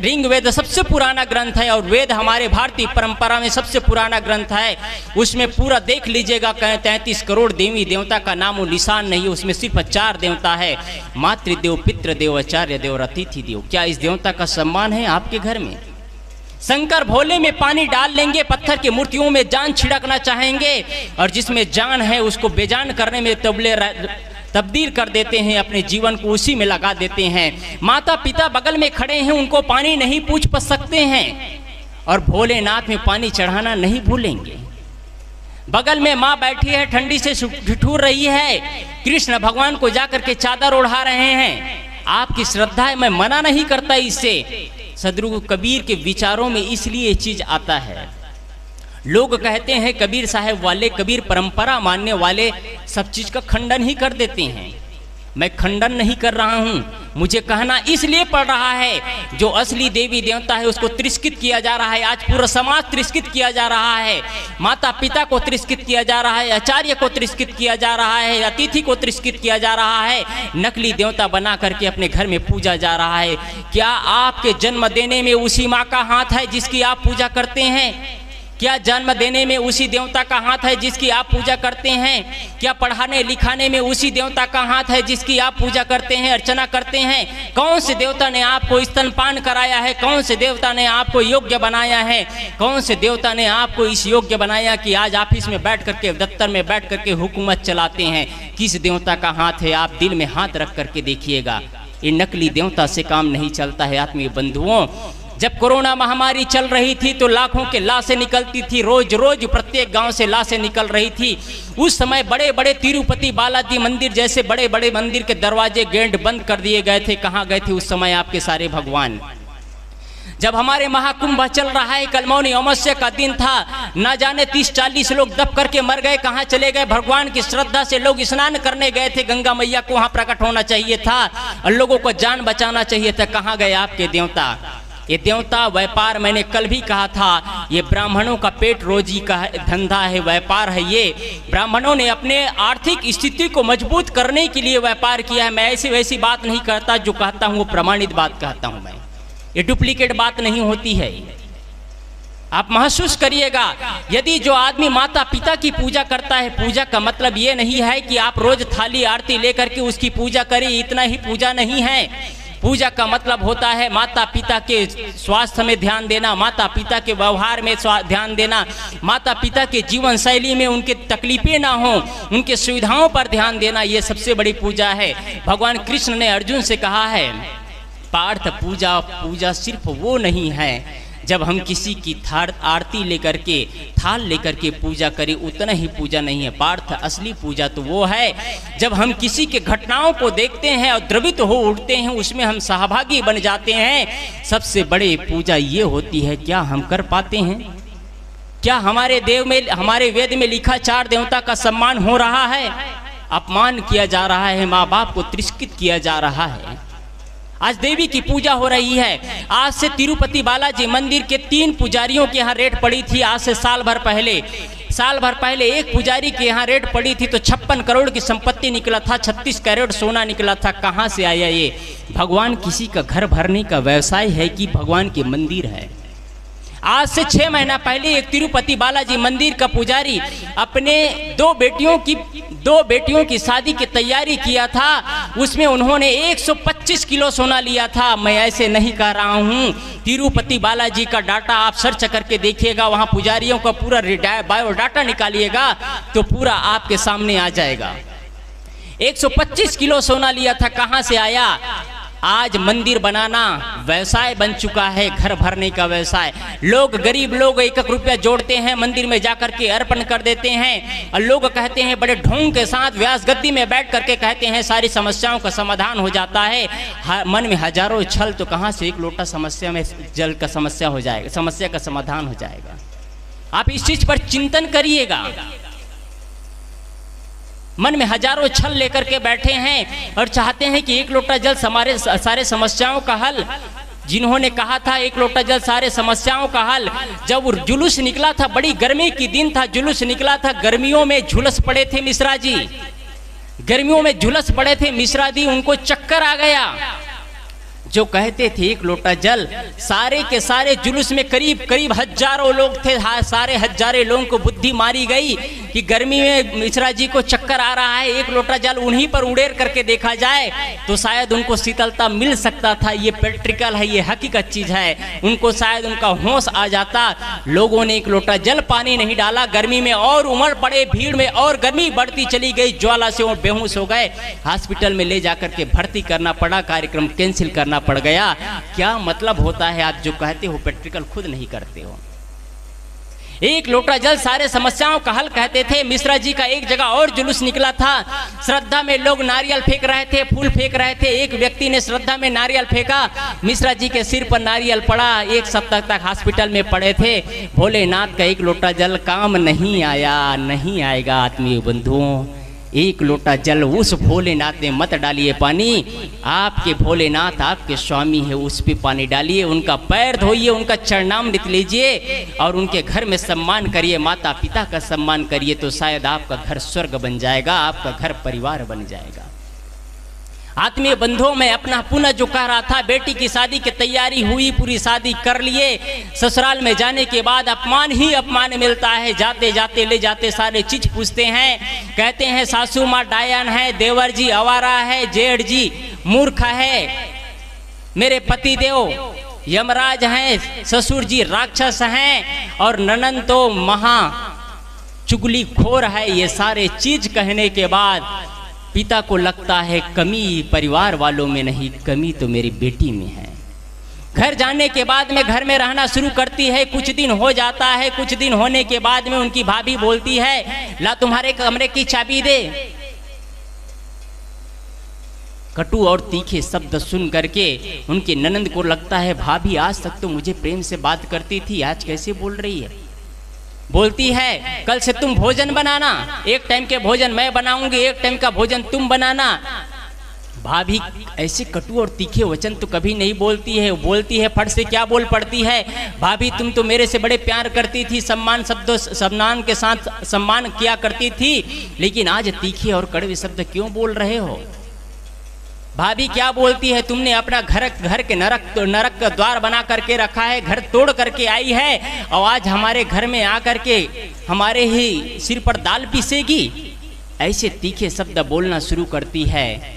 ऋग वेद सबसे पुराना ग्रंथ है, और वेद हमारे भारतीय परंपरा में सबसे पुराना ग्रंथ है। उसमें पूरा देख लीजिएगा, 33 करोड़ देवी देवता का नामो निशान नहीं, उसमें सिर्फ 4 देवता है। मातृदेव, पितृदेव, आचार्य देव और अतिथि देव। क्या इस देवता का सम्मान है आपके घर में? शंकर भोले में पानी डाल लेंगे, पत्थर की मूर्तियों में जान छिड़कना चाहेंगे, और जिसमें जान है उसको बेजान करने में तब्दील कर देते हैं, अपने जीवन को उसी में लगा देते हैं। माता पिता बगल में खड़े हैं, उनको पानी नहीं पूछ सकते हैं, और भोलेनाथ में पानी चढ़ाना नहीं भूलेंगे। बगल में माँ बैठी है, ठंडी से ठिठुर रही है, कृष्ण भगवान को जाकर के चादर ओढ़ा रहे हैं। आपकी श्रद्धा है, मैं मना नहीं करता इससे। सदगुरु कबीर के विचारों में इसलिए चीज आता है। लोग कहते हैं कबीर साहब वाले, कबीर परंपरा मानने वाले सब चीज का खंडन ही कर देते हैं। मैं खंडन नहीं कर रहा हूं, मुझे कहना इसलिए पड़ रहा है, जो असली देवी देवता है उसको तिरस्कृत किया जा रहा है। आज पूरा समाज तिरस्कृत किया जा रहा है, माता पिता को तिरस्कृत किया जा रहा है, आचार्य को तिरस्कृत किया जा रहा है, अतिथि को तिरस्कृत किया जा रहा है, नकली देवता बना करके अपने घर में पूजा जा रहा है। क्या आपके जन्म देने में उसी माँ का हाथ है जिसकी आप पूजा करते हैं? क्या जन्म देने में उसी देवता का हाथ है जिसकी आप पूजा करते हैं? क्या पढ़ाने लिखाने में उसी देवता का हाथ है जिसकी आप पूजा करते हैं, अर्चना करते हैं? कौन से देवता ने आपको स्तनपान कराया है? कौन से देवता ने आपको योग्य बनाया है? कौन से देवता ने आपको इस योग्य बनाया कि आज ऑफिस में बैठ करके, दफ्तर में बैठ करके हुकूमत चलाते हैं? किस देवता का हाथ है? आप दिल में हाथ रख करके देखिएगा। ये नकली देवता से काम नहीं चलता है आत्मीय बंधुओं। जब कोरोना महामारी चल रही थी तो लाखों के लाशें निकलती थी, रोज रोज प्रत्येक गांव से लाशें निकल रही थी। उस समय बड़े बड़े तिरुपति बालाजी मंदिर जैसे बड़े बड़े मंदिर के दरवाजे गेट बंद कर दिए गए थे। कहाँ गए थे उस समय आपके सारे भगवान? जब हमारे महाकुंभ चल रहा है, कल मौनी अमावस्या का दिन था, ना जाने 30-40 लोग दब करके मर गए। कहाँ चले गए? भगवान की श्रद्धा से लोग स्नान करने गए थे, गंगा मैया को वहाँ प्रकट होना चाहिए था और लोगों को जान बचाना चाहिए था। कहाँ गए आपके देवता? ये देवता व्यापार, मैंने कल भी कहा था, ये ब्राह्मणों का पेट रोजी का धंधा है, व्यापार है। ये ब्राह्मणों ने अपने आर्थिक स्थिति को मजबूत करने के लिए व्यापार किया है। मैं ऐसी वैसी बात नहीं करता, जो कहता हूँ वो प्रमाणित बात कहता हूँ मैं, ये डुप्लीकेट बात नहीं होती है। आप महसूस करिएगा, यदि जो आदमी माता पिता की पूजा करता है, पूजा का मतलब ये नहीं है कि आप रोज थाली आरती लेकर के उसकी पूजा करें, इतना ही पूजा नहीं है। पूजा का मतलब होता है माता पिता के स्वास्थ्य में ध्यान देना, माता पिता के व्यवहार में ध्यान देना, माता पिता के जीवन शैली में उनके तकलीफें ना हो, उनके सुविधाओं पर ध्यान देना, ये सबसे बड़ी पूजा है। भगवान कृष्ण ने अर्जुन से कहा है, पार्थ पूजा, पूजा सिर्फ वो नहीं है जब हम किसी की आरती लेकर के, थाल लेकर के पूजा करें, उतना ही पूजा नहीं है। पार्थ असली पूजा तो वो है जब हम किसी के घटनाओं को देखते हैं और द्रवित हो उठते हैं, उसमें हम सहभागी बन जाते हैं। सबसे बड़ी पूजा ये होती है। क्या हम कर पाते हैं? क्या हमारे हमारे वेद में लिखा 4 देवता का सम्मान हो रहा है? अपमान किया जा रहा है, माँ बाप को तिरस्कृत किया जा रहा है। आज देवी की पूजा हो रही है। आज से तिरुपति बालाजी मंदिर के 3 पुजारियों के यहाँ रेट पड़ी थी। आज से साल भर पहले एक पुजारी के यहाँ रेट पड़ी थी तो 56 करोड़ की संपत्ति निकला था, 36 कैरेट सोना निकला था। कहाँ से आया ये? भगवान किसी का घर भरने का व्यवसाय है कि भगवान के मंदिर है? आज से 6 महीना पहले एक तिरुपति बालाजी मंदिर का पुजारी अपने 2 बेटियों की शादी की तैयारी किया था। उसमें उन्होंने 125 किलो सोना लिया था। मैं ऐसे नहीं कह रहा हूँ, तिरुपति बालाजी का डाटा आप सर्च करके देखिएगा, वहाँ पुजारियों का पूरा बायोडाटा निकालिएगा तो पूरा आपके सामने आ जाएगा। 125 किलो सोना लिया था। कहाँ से आया? आज मंदिर बनाना व्यवसाय बन चुका है, घर भरने का व्यवसाय। लोग, गरीब लोग 1-1 रुपया जोड़ते हैं, मंदिर में जाकर के अर्पण कर देते हैं और लोग कहते हैं, बड़े ढोंग के साथ व्यास गद्दी में बैठ करके कहते हैं सारी समस्याओं का समाधान हो जाता है। मन में हजारों छल, तो कहाँ से 1 लोटा समस्या में जल का समस्या हो जाएगा, समस्या का समाधान हो जाएगा? आप इस चीज पर चिंतन करिएगा। मन में हजारों छल लेकर के बैठे हैं और चाहते हैं कि 1 लोटा जल हमारे सारे समस्याओं का हल। जिन्होंने कहा था 1 लोटा जल सारे समस्याओं का हल, जब जुलूस निकला था, बड़ी गर्मी की दिन था, जुलूस निकला था, गर्मियों में झुलस पड़े थे मिश्रा जी, गर्मियों में झुलस पड़े थे मिश्रा जी, उनको चक्कर आ गया। जो कहते थे 1 लोटा जल, सारे के सारे जुलूस में करीब हजारों लोग थे, सारे हजारे लोगों को बुद्धि मारी गई कि गर्मी में मिश्रा जी को चक्कर आ रहा है, 1 लोटा जल उन्हीं पर उड़ेर करके देखा जाए तो शायद उनको शीतलता मिल सकता था। ये प्रैक्टिकल है, ये हकीकत चीज है, उनको शायद उनका होश आ जाता। लोगों ने 1 लोटा जल पानी नहीं डाला, गर्मी में और उमड़ पड़े, भीड़ में और गर्मी बढ़ती चली गई, ज्वाला से वो बेहोश हो गए, हॉस्पिटल में ले जाकर के भर्ती करना पड़ा, कार्यक्रम कैंसिल करना पड़ गया। क्या मतलब होता है? आप जो कहते हो प्रैक्टिकल खुद नहीं करते हो। 1 लोटा जल सारे समस्याओं का हल कहते थे। मिश्रा जी का एक जगह और जुलूस निकला था, श्रद्धा में लोग नारियल फेंक रहे थे, फूल फेंक रहे थे। एक व्यक्ति ने श्रद्धा में नारियल फेंका, मिश्रा जी के सिर पर नारियल पड़ा, 1 सप्ताह तक हॉस्पिटल में पड़े थे। भोलेनाथ का 1 लोटा जल काम नहीं आया, नहीं आएगा आत्मीय बंधुओं। 1 लोटा जल उस भोलेनाथ में मत डालिए पानी, आपके भोलेनाथ आपके स्वामी है, उस पे पानी डालिए, उनका पैर धोइए, उनका चरणामृत लीजिए और उनके घर में सम्मान करिए, माता पिता का सम्मान करिए, तो शायद आपका घर स्वर्ग बन जाएगा, आपका घर परिवार बन जाएगा। आत्मीय बंधुओं में अपना पुनः जो कह रहा था, बेटी की शादी की तैयारी हुई, पूरी शादी कर लिए, ससुराल में जाने के बाद अपमान ही अपमान मिलता है। जाते जाते ले जाते सारे चीज पूछते हैं, कहते हैं सासू माँ डायन है, देवर जी आवारा है, जेठ जी मूर्ख है, मेरे पति देव यमराज हैं, ससुर जी राक्षस हैं और ननंद तो महा चुगली खोर है। ये सारे चीज कहने के बाद पिता को लगता है कमी परिवार वालों में नहीं, कमी तो मेरी बेटी में है। घर जाने के बाद में घर में रहना शुरू करती है। कुछ दिन हो जाता है, कुछ दिन होने के बाद में उनकी भाभी बोलती है, ला तुम्हारे कमरे की चाबी दे। कटु और तीखे शब्द सुन करके उनकी ननंद को लगता है भाभी आज तक तो मुझे प्रेम से बात करती थी, आज कैसे बोल रही है। बोलती है कल से तुम भोजन बनाना, एक टाइम के भोजन मैं बनाऊंगी, एक टाइम का भोजन तुम बनाना। भाभी ऐसे कटु और तीखे वचन तो कभी नहीं बोलती है। बोलती है फट से क्या बोल पड़ती है, भाभी तुम तो मेरे से बड़े प्यार करती थी, सम्मान शब्दों सम्मान के साथ सम्मान किया करती थी, लेकिन आज तीखे और कड़वे शब्द क्यों बोल रहे हो। भाभी क्या बोलती है, तुमने अपना घर के नरक का द्वार बना करके रखा है, घर तोड़ करके आई है और आज हमारे घर में आकर के हमारे ही सिर पर दाल पीसेगी। ऐसे तीखे शब्द बोलना शुरू करती है।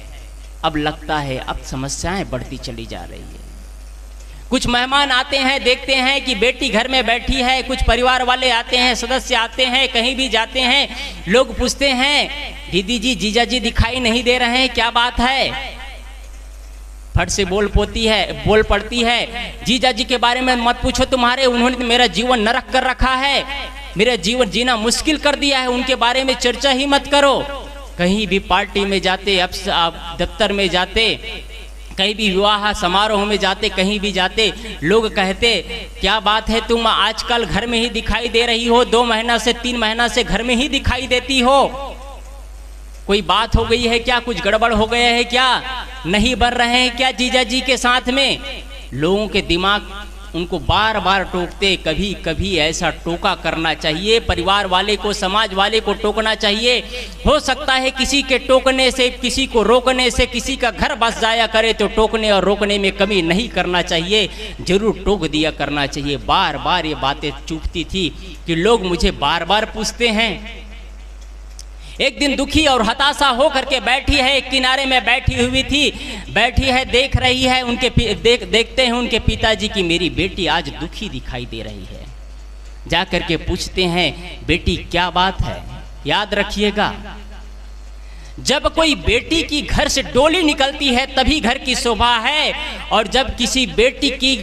अब लगता है अब समस्याएं बढ़ती चली जा रही है। कुछ मेहमान आते हैं, देखते हैं कि बेटी घर में बैठी है, कुछ परिवार वाले आते हैं, सदस्य आते हैं, कहीं भी जाते हैं, लोग पूछते हैं दीदी जी जीजा जी दिखाई नहीं दे रहे हैं, क्या बात है। फट से बोल पड़ती है जीजा जी के बारे में मत पूछो, तुम्हारे उन्होंने मेरा जीवन नरक कर रखा है, मेरा जीवन जीना मुश्किल कर दिया है, उनके बारे में चर्चा ही मत करो। कहीं भी पार्टी में जाते, अब दफ्तर में जाते, कहीं भी विवाह समारोह में जाते, कहीं भी जाते, लोग कहते क्या बात है तुम आजकल घर में ही दिखाई दे रही हो, 2 महीना से 3 महीना से घर में ही दिखाई देती हो, कोई बात हो गई है क्या, कुछ गड़बड़ हो गया है क्या, नहीं बन रहे हैं क्या जीजा जी के साथ में। लोगों के दिमाग उनको बार बार टोकते। कभी कभी ऐसा टोका करना चाहिए, परिवार वाले को, समाज वाले को टोकना चाहिए। हो सकता है किसी के टोकने से, किसी को रोकने से किसी का घर बस जाया करे, तो टोकने और रोकने में कमी नहीं करना चाहिए, जरूर टोक दिया करना चाहिए। बार बार ये बातें चुभती थी कि लोग मुझे बार बार पूछते हैं। एक दिन दुखी और हताशा हो करके बैठी है, एक किनारे में बैठी हुई थी, बैठी है, देख रही है उनके देखते हैं उनके पिताजी की मेरी बेटी आज दुखी दिखाई दे रही है। जा करके पूछते हैं बेटी क्या बात है। याद रखिएगा, जब कोई बेटी की घर से डोली निकलती है तभी घर की शोभा है, और जब किसी बेटी की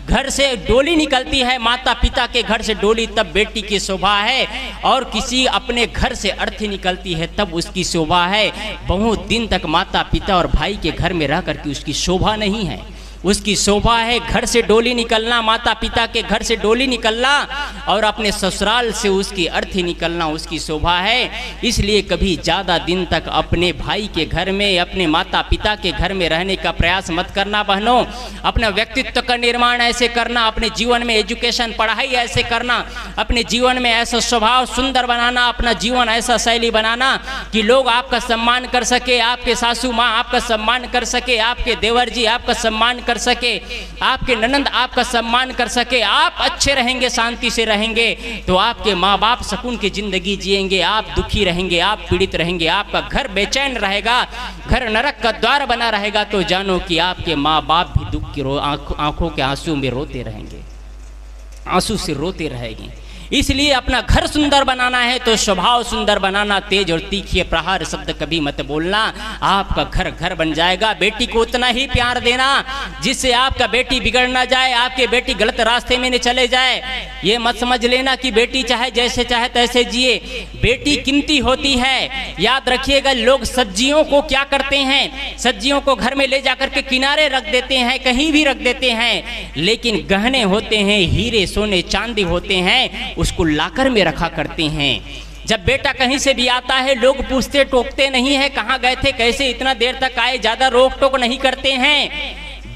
घर से डोली निकलती है, माता पिता के घर से डोली, तब बेटी की शोभा है, और किसी अपने घर से अर्थी निकलती है तब उसकी शोभा है। बहुत दिन तक माता पिता और भाई के घर में रह करके उसकी शोभा नहीं है, उसकी शोभा है घर से डोली निकलना, माता पिता के घर से डोली निकलना, और अपने ससुराल से उसकी अर्थी निकलना उसकी शोभा है। इसलिए कभी ज़्यादा दिन तक अपने भाई के घर में, अपने माता पिता के घर में रहने का प्रयास मत करना बहनों। अपना व्यक्तित्व का निर्माण ऐसे करना, अपने जीवन में एजुकेशन पढ़ाई ऐसे करना, अपने जीवन में ऐसा स्वभाव सुंदर बनाना, अपना जीवन ऐसा शैली बनाना कि लोग आपका सम्मान कर सके, आपके सासू माँ आपका सम्मान कर सके, आपके देवर जी आपका सम्मान कर सके, आपके ननंद आपका सम्मान कर सके। आप अच्छे रहेंगे, शांति से रहेंगे तो आपके माँ बाप सुकून की जिंदगी जिएंगे। आप दुखी रहेंगे, आप पीड़ित रहेंगे, आपका घर बेचैन रहेगा, घर नरक का द्वार बना रहेगा, तो जानो कि आपके माँ बाप भी दुख की आंखों के आंसू में रोते रहेंगे, आंसू से रोते रहेंगे। इसलिए अपना घर सुंदर बनाना है तो स्वभाव सुंदर बनाना, तेज और तीखे प्रहार शब्द कभी मत बोलना, आपका घर घर बन जाएगा। बेटी को उतना ही प्यार देना जिससे आपका बेटी बिगड़ ना जाए, आपके बेटी गलत रास्ते में न चले जाए। ये मत समझ लेना कि बेटी चाहे जैसे चाहे तैसे जिए, बेटी कीमती होती है। याद रखिएगा, लोग सब्जियों को क्या करते हैं, सब्जियों को घर में ले जाकर के किनारे रख देते हैं, कहीं भी रख देते हैं, लेकिन गहने होते हैं, हीरे सोने चांदी होते हैं, उसको लाकर में रखा करते हैं। जब बेटा कहीं से भी आता है लोग पूछते टोकते नहीं है, कहाँ गए थे, कैसे इतना देर तक आए, ज़्यादा रोक टोक नहीं करते हैं।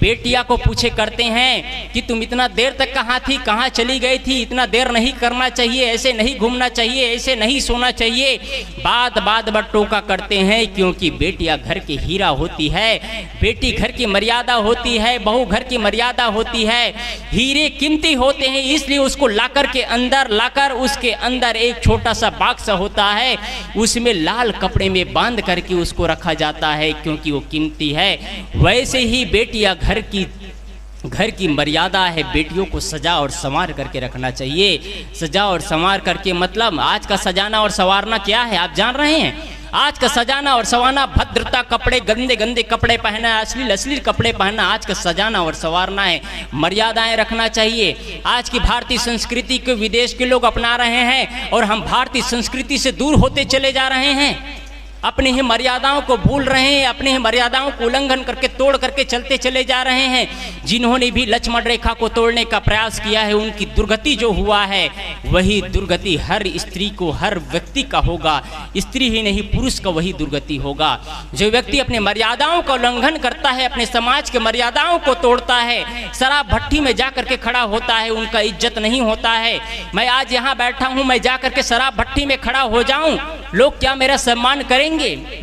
बेटिया को पूछे करते हैं कि तुम इतना देर तक कहाँ थी, कहाँ चली गई थी, इतना देर नहीं करना चाहिए, ऐसे नहीं घूमना चाहिए, ऐसे नहीं सोना चाहिए। बात बात पर टोका करते हैं, क्योंकि बेटिया घर की हीरा होती है, बेटी घर की मर्यादा होती है, बहू घर की मर्यादा होती है। हीरे कीमती होते हैं, इसलिए उसको लाकर उसके अंदर एक छोटा सा बॉक्स होता है, उसमें लाल कपड़े में बांध करके उसको रखा जाता है, क्योंकि वो कीमती है। वैसे ही बेटियां घर की मर्यादा है, बेटियों को सजा और संवार करके रखना चाहिए। सजा और संवार करके मतलब आज का सजाना और संवारना क्या है आप जान रहे हैं? आज का सजाना और संवारना भद्रता कपड़े, गंदे गंदे कपड़े पहनना, अश्लील कपड़े पहनना आज का सजाना और संवारना है। मर्यादाएं रखना चाहिए। आज की भारतीय संस्कृति को विदेश के लोग अपना रहे हैं और हम भारतीय संस्कृति से दूर होते चले जा रहे हैं, अपनी ही मर्यादाओं को भूल रहे हैं, अपनी ही मर्यादाओं को उल्लंघन करके तोड़ करके चलते चले जा रहे हैं। जिन्होंने भी लक्ष्मण रेखा को तोड़ने का प्रयास किया है, उनकी दुर्गति जो हुआ है वही दुर्गति हर स्त्री को, हर व्यक्ति का होगा। स्त्री ही नहीं पुरुष का वही दुर्गति होगा। जो व्यक्ति अपने मर्यादाओं का उल्लंघन करता है, अपने समाज के मर्यादाओं को तोड़ता है, शराब भट्टी में जा करके खड़ा होता है, उनका इज्जत नहीं होता है। मैं आज यहाँ बैठा हूँ, मैं जा करके शराब भट्टी में खड़ा हो जाऊँ, लोग क्या मेरा सम्मान करेंगे?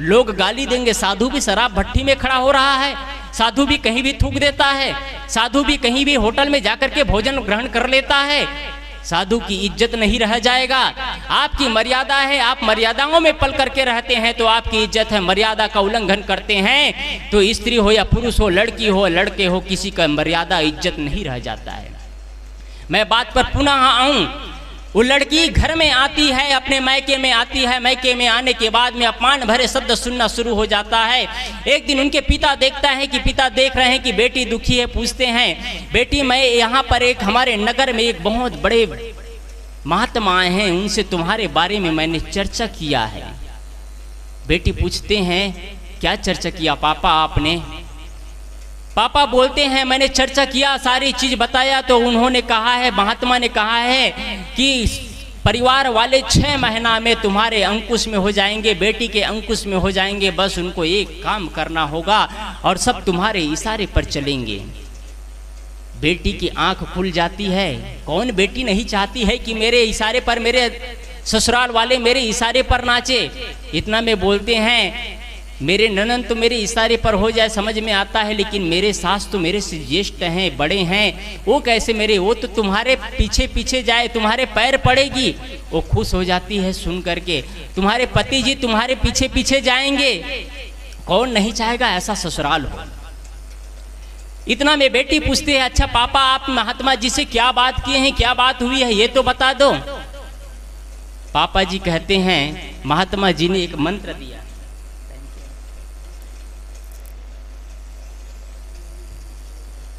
लोग गाली देंगे। साधु भी शराब भट्टी में खड़ा हो रहा है, साधु भी कहीं भी थूक देता है, साधु भी कहीं भी होटल में जाकर के भोजन ग्रहण कर लेता है। साधु की इज्जत नहीं रह जाएगा। आपकी मर्यादा है, आप मर्यादाओं में पल करके रहते हैं तो आपकी इज्जत है। मर्यादा का उल्लंघन करते हैं तो स्त्री हो या पुरुष हो, लड़की हो लड़के हो, किसी का मर्यादा इज्जत नहीं रह जाता है। मैं बात पर पुनः आऊं, वो लड़की घर में आती है, अपने मायके में आती है, मायके में आने के बाद में अपमान भरे शब्द सुनना शुरू हो जाता है। एक दिन उनके पिता देखता है कि पिता देख रहे हैं कि बेटी दुखी है, पूछते हैं बेटी मैं यहाँ पर एक हमारे नगर में एक बहुत बड़े महात्मा आए हैं, उनसे तुम्हारे बारे में मैंने चर्चा किया है। बेटी पूछते हैं क्या चर्चा किया पापा आपने? पापा बोलते हैं मैंने चर्चा किया, सारी चीज बताया, तो उन्होंने कहा है, महात्मा ने कहा है कि परिवार वाले 6 महीना में तुम्हारे अंकुश में हो जाएंगे, बेटी के अंकुश में हो जाएंगे। बस उनको एक काम करना होगा और सब तुम्हारे इशारे पर चलेंगे। बेटी की आंख खुल जाती है। कौन बेटी नहीं चाहती है कि मेरे इशारे पर मेरे ससुराल वाले मेरे इशारे पर नाचे? इतना में बोलते हैं मेरे ननद तो मेरे इशारे पर हो जाए समझ में आता है, लेकिन मेरे सास तो मेरे से ज्येष्ठ हैं, बड़े हैं, वो कैसे मेरे, वो तो तुम्हारे पीछे पीछे जाए, तुम्हारे पैर पड़ेगी। वो खुश हो जाती है सुन करके, तुम्हारे पति जी तुम्हारे पीछे पीछे जाएंगे। कौन नहीं चाहेगा ऐसा ससुराल हो? इतना में बेटी पूछती है अच्छा पापा आप महात्मा जी से क्या बात किए हैं, क्या बात हुई है ये तो बता दो। पापा जी कहते हैं महात्मा जी ने एक मंत्र दिया।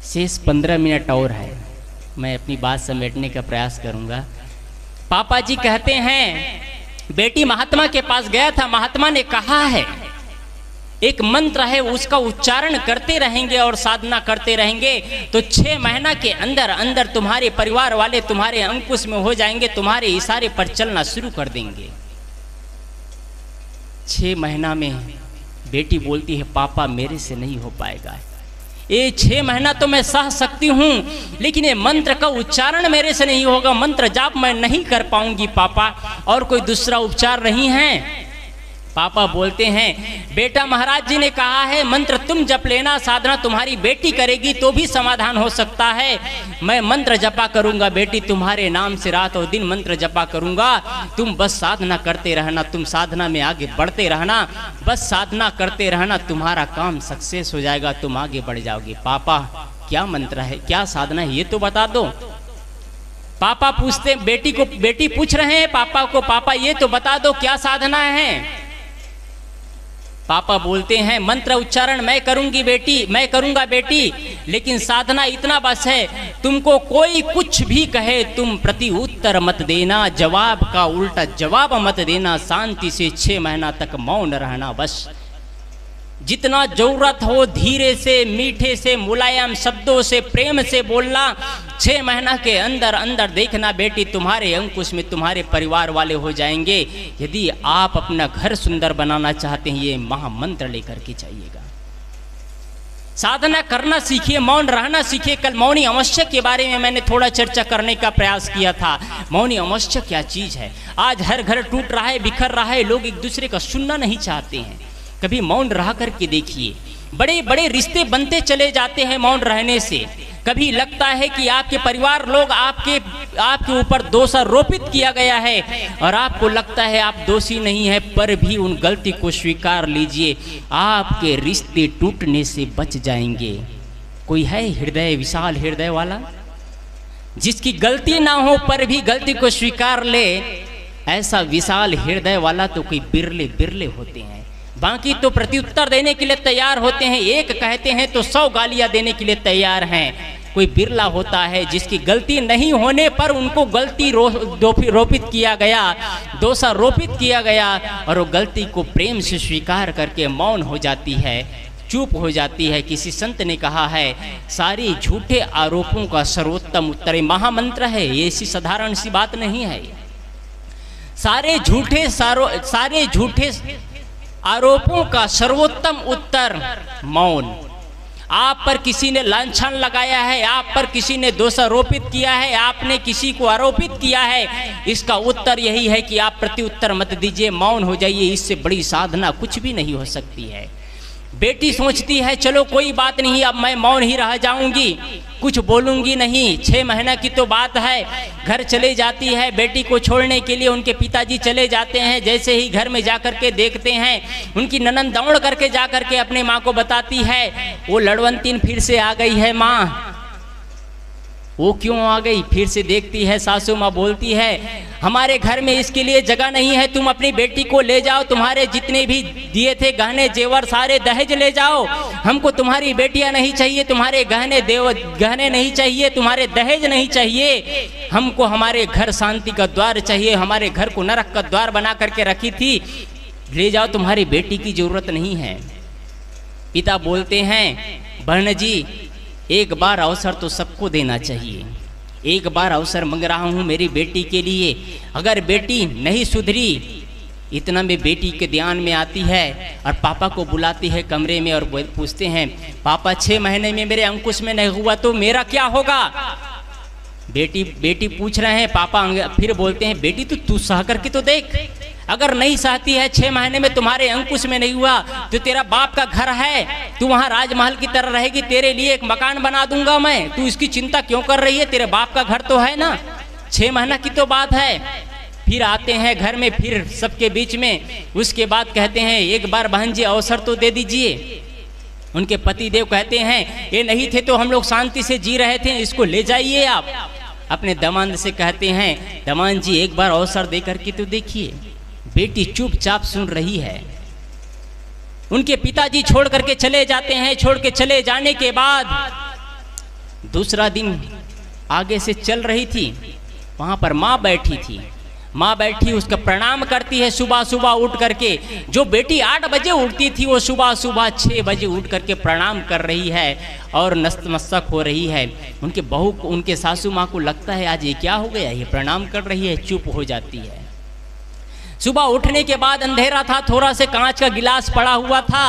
शेष 15 मिनट और है, मैं अपनी बात समेटने का प्रयास करूंगा। पापा जी कहते हैं बेटी महात्मा के पास गया था, महात्मा ने कहा है एक मंत्र है उसका उच्चारण करते रहेंगे और साधना करते रहेंगे तो 6 महीना के अंदर अंदर तुम्हारे परिवार वाले तुम्हारे अंकुश में हो जाएंगे, तुम्हारे इशारे पर चलना शुरू कर देंगे। 6 महीना में बेटी बोलती है पापा मेरे से नहीं हो पाएगा, ये 6 महीना तो मैं सह सकती हूँ, लेकिन ये मंत्र का उच्चारण मेरे से नहीं होगा, मंत्र जाप मैं नहीं कर पाऊंगी पापा, और कोई दूसरा उपचार नहीं है। पापा बोलते हैं बेटा महाराज जी ने कहा है मंत्र तुम जप लेना, साधना तुम्हारी बेटी करेगी तो भी समाधान हो सकता है। मैं मंत्र जपा करूंगा बेटी, तुम्हारे नाम से रात और दिन मंत्र जपा करूंगा, तुम बस साधना करते रहना, तुम साधना में आगे बढ़ते रहना, बस साधना करते रहना, तुम्हारा काम सक्सेस हो जाएगा, तुम आगे बढ़ जाओगे। पापा क्या मंत्र है, क्या साधना है ये तो बता दो। पापा पूछते बेटी को, बेटी पूछ रहे हैं पापा को पापा ये तो बता दो क्या साधना है। पापा बोलते हैं मंत्र उच्चारण मैं करूंगी बेटी, मैं करूंगा बेटी, लेकिन साधना इतना बस है तुमको कोई कुछ भी कहे तुम प्रति उत्तर मत देना, जवाब का उल्टा जवाब मत देना, शांति से 6 महीना तक मौन रहना। बस जितना जरूरत हो धीरे से, मीठे से, मुलायम शब्दों से, प्रेम से बोलना। 6 महीना के अंदर अंदर देखना बेटी तुम्हारे अंकुश में तुम्हारे परिवार वाले हो जाएंगे। यदि आप अपना घर सुंदर बनाना चाहते हैं ये महामंत्र लेकर के जाइएगा। साधना करना सीखिए, मौन रहना सीखिए। कल मौनी अवश्य के बारे में मैंने थोड़ा चर्चा करने का प्रयास किया था। मौनी अवश्य क्या चीज़ है। आज हर घर टूट रहा है, बिखर रहा है, लोग एक दूसरे का सुनना नहीं चाहते हैं। कभी मौन रहा करके देखिए, बड़े बड़े रिश्ते बनते चले जाते हैं मौन रहने से। कभी लगता है कि आपके परिवार लोग आपके ऊपर दोष आरोपित किया गया है और आपको लगता है आप दोषी नहीं है, पर भी उन गलती को स्वीकार लीजिए, आपके रिश्ते टूटने से बच जाएंगे। कोई है हृदय, विशाल हृदय वाला, जिसकी गलती ना हो पर भी गलती को स्वीकार ले? ऐसा विशाल हृदय वाला तो कोई बिरले बिरले होते हैं। बाकी तो प्रत्युत्तर देने के लिए तैयार होते हैं, एक कहते हैं तो 100 गालियां देने के लिए तैयार हैं। कोई बिरला होता है जिसकी गलती नहीं होने पर उनको गलती रोपित किया गया, दोषारोपित किया गया, और वो गलती को प्रेम से स्वीकार करके मौन हो जाती है, चुप हो जाती है। किसी संत ने कहा है, सारे झूठे आरोपों का सर्वोत्तम उत्तर, महामंत्र है ये, ऐसी साधारण सी बात नहीं है। सारे झूठे आरोपों का सर्वोत्तम उत्तर मौन। आप पर किसी ने लांछन लगाया है, आप पर किसी ने दोषारोपित किया है, आपने किसी को आरोपित किया है, इसका उत्तर यही है कि आप प्रत्युत्तर मत दीजिए, मौन हो जाइए। इससे बड़ी साधना कुछ भी नहीं हो सकती है। बेटी सोचती है चलो कोई बात नहीं, अब मैं मौन ही रह जाऊंगी, कुछ बोलूंगी नहीं। 6 महीना की तो बात है, घर चले जाती है बेटी को छोड़ने के लिए। उनके पिताजी चले जाते हैं, जैसे ही घर में जाकर के देखते हैं, उनकी ननंद दौड़ करके जाकर के अपने माँ को बताती है, वो लड़वंतीन फिर से आ गई है माँ। वो क्यों आ गई? फिर से देखती है, सासू माँ बोलती है, हमारे घर में इसके लिए जगह नहीं है, तुम अपनी बेटी को ले जाओ, तुम्हारे जितने भी दिए थे गहने जेवर सारे दहेज ले जाओ, हमको तुम्हारी बेटियां नहीं चाहिए, तुम्हारे गहने नहीं चाहिए, तुम्हारे दहेज नहीं चाहिए, हमको हमारे घर शांति का द्वार चाहिए, हमारे घर को नरक का द्वार बना करके रखी थी, ले जाओ, तुम्हारी बेटी की जरूरत नहीं है। पिता बोलते हैं, बहन जी एक बार अवसर तो सबको देना चाहिए, एक बार अवसर मांग रहा हूँ मेरी बेटी के लिए, अगर बेटी नहीं सुधरी, इतना में बेटी के ध्यान में आती है और पापा को बुलाती है कमरे में और पूछते हैं, पापा 6 महीने में मेरे अंकुश में नहीं हुआ तो मेरा क्या होगा? बेटी पूछ रहे हैं, पापा फिर बोलते हैं, बेटी तू सह करके तो देख, अगर नहीं सहती है, 6 महीने में तुम्हारे अंकुश में नहीं हुआ तो तेरा बाप का घर है, तू वहाँ राजमहल की तरह रहेगी, तेरे लिए एक मकान बना दूंगा मैं, तू इसकी चिंता क्यों कर रही है? तेरे बाप का घर तो है ना, 6 महीना की तो बात है। फिर आते हैं घर में, फिर सबके बीच में, उसके बाद कहते हैं, एक बार बहन जी अवसर तो दे दीजिए। उनके पतिदेव कहते हैं, ये नहीं थे तो हम लोग शांति से जी रहे थे, इसको ले जाइए आप। अपने दामाद से कहते हैं, दामाद जी एक बार अवसर दे करके तो देखिए। बेटी चुपचाप सुन रही है। उनके पिताजी छोड़ करके चले जाते हैं। छोड़ के चले जाने के बाद दूसरा दिन आगे से चल रही थी, वहां पर माँ बैठी थी। माँ बैठी उसका प्रणाम करती है सुबह सुबह उठ करके। जो बेटी 8 बजे उठती थी वो सुबह सुबह 6 बजे उठ करके प्रणाम कर रही है और नतमस्तक हो रही है। उनके बहू को, उनके सासू माँ को लगता है आज ये क्या हो गया, ये प्रणाम कर रही है, चुप हो जाती है। सुबह उठने के बाद अंधेरा था, थोड़ा से कांच का गिलास पड़ा हुआ था,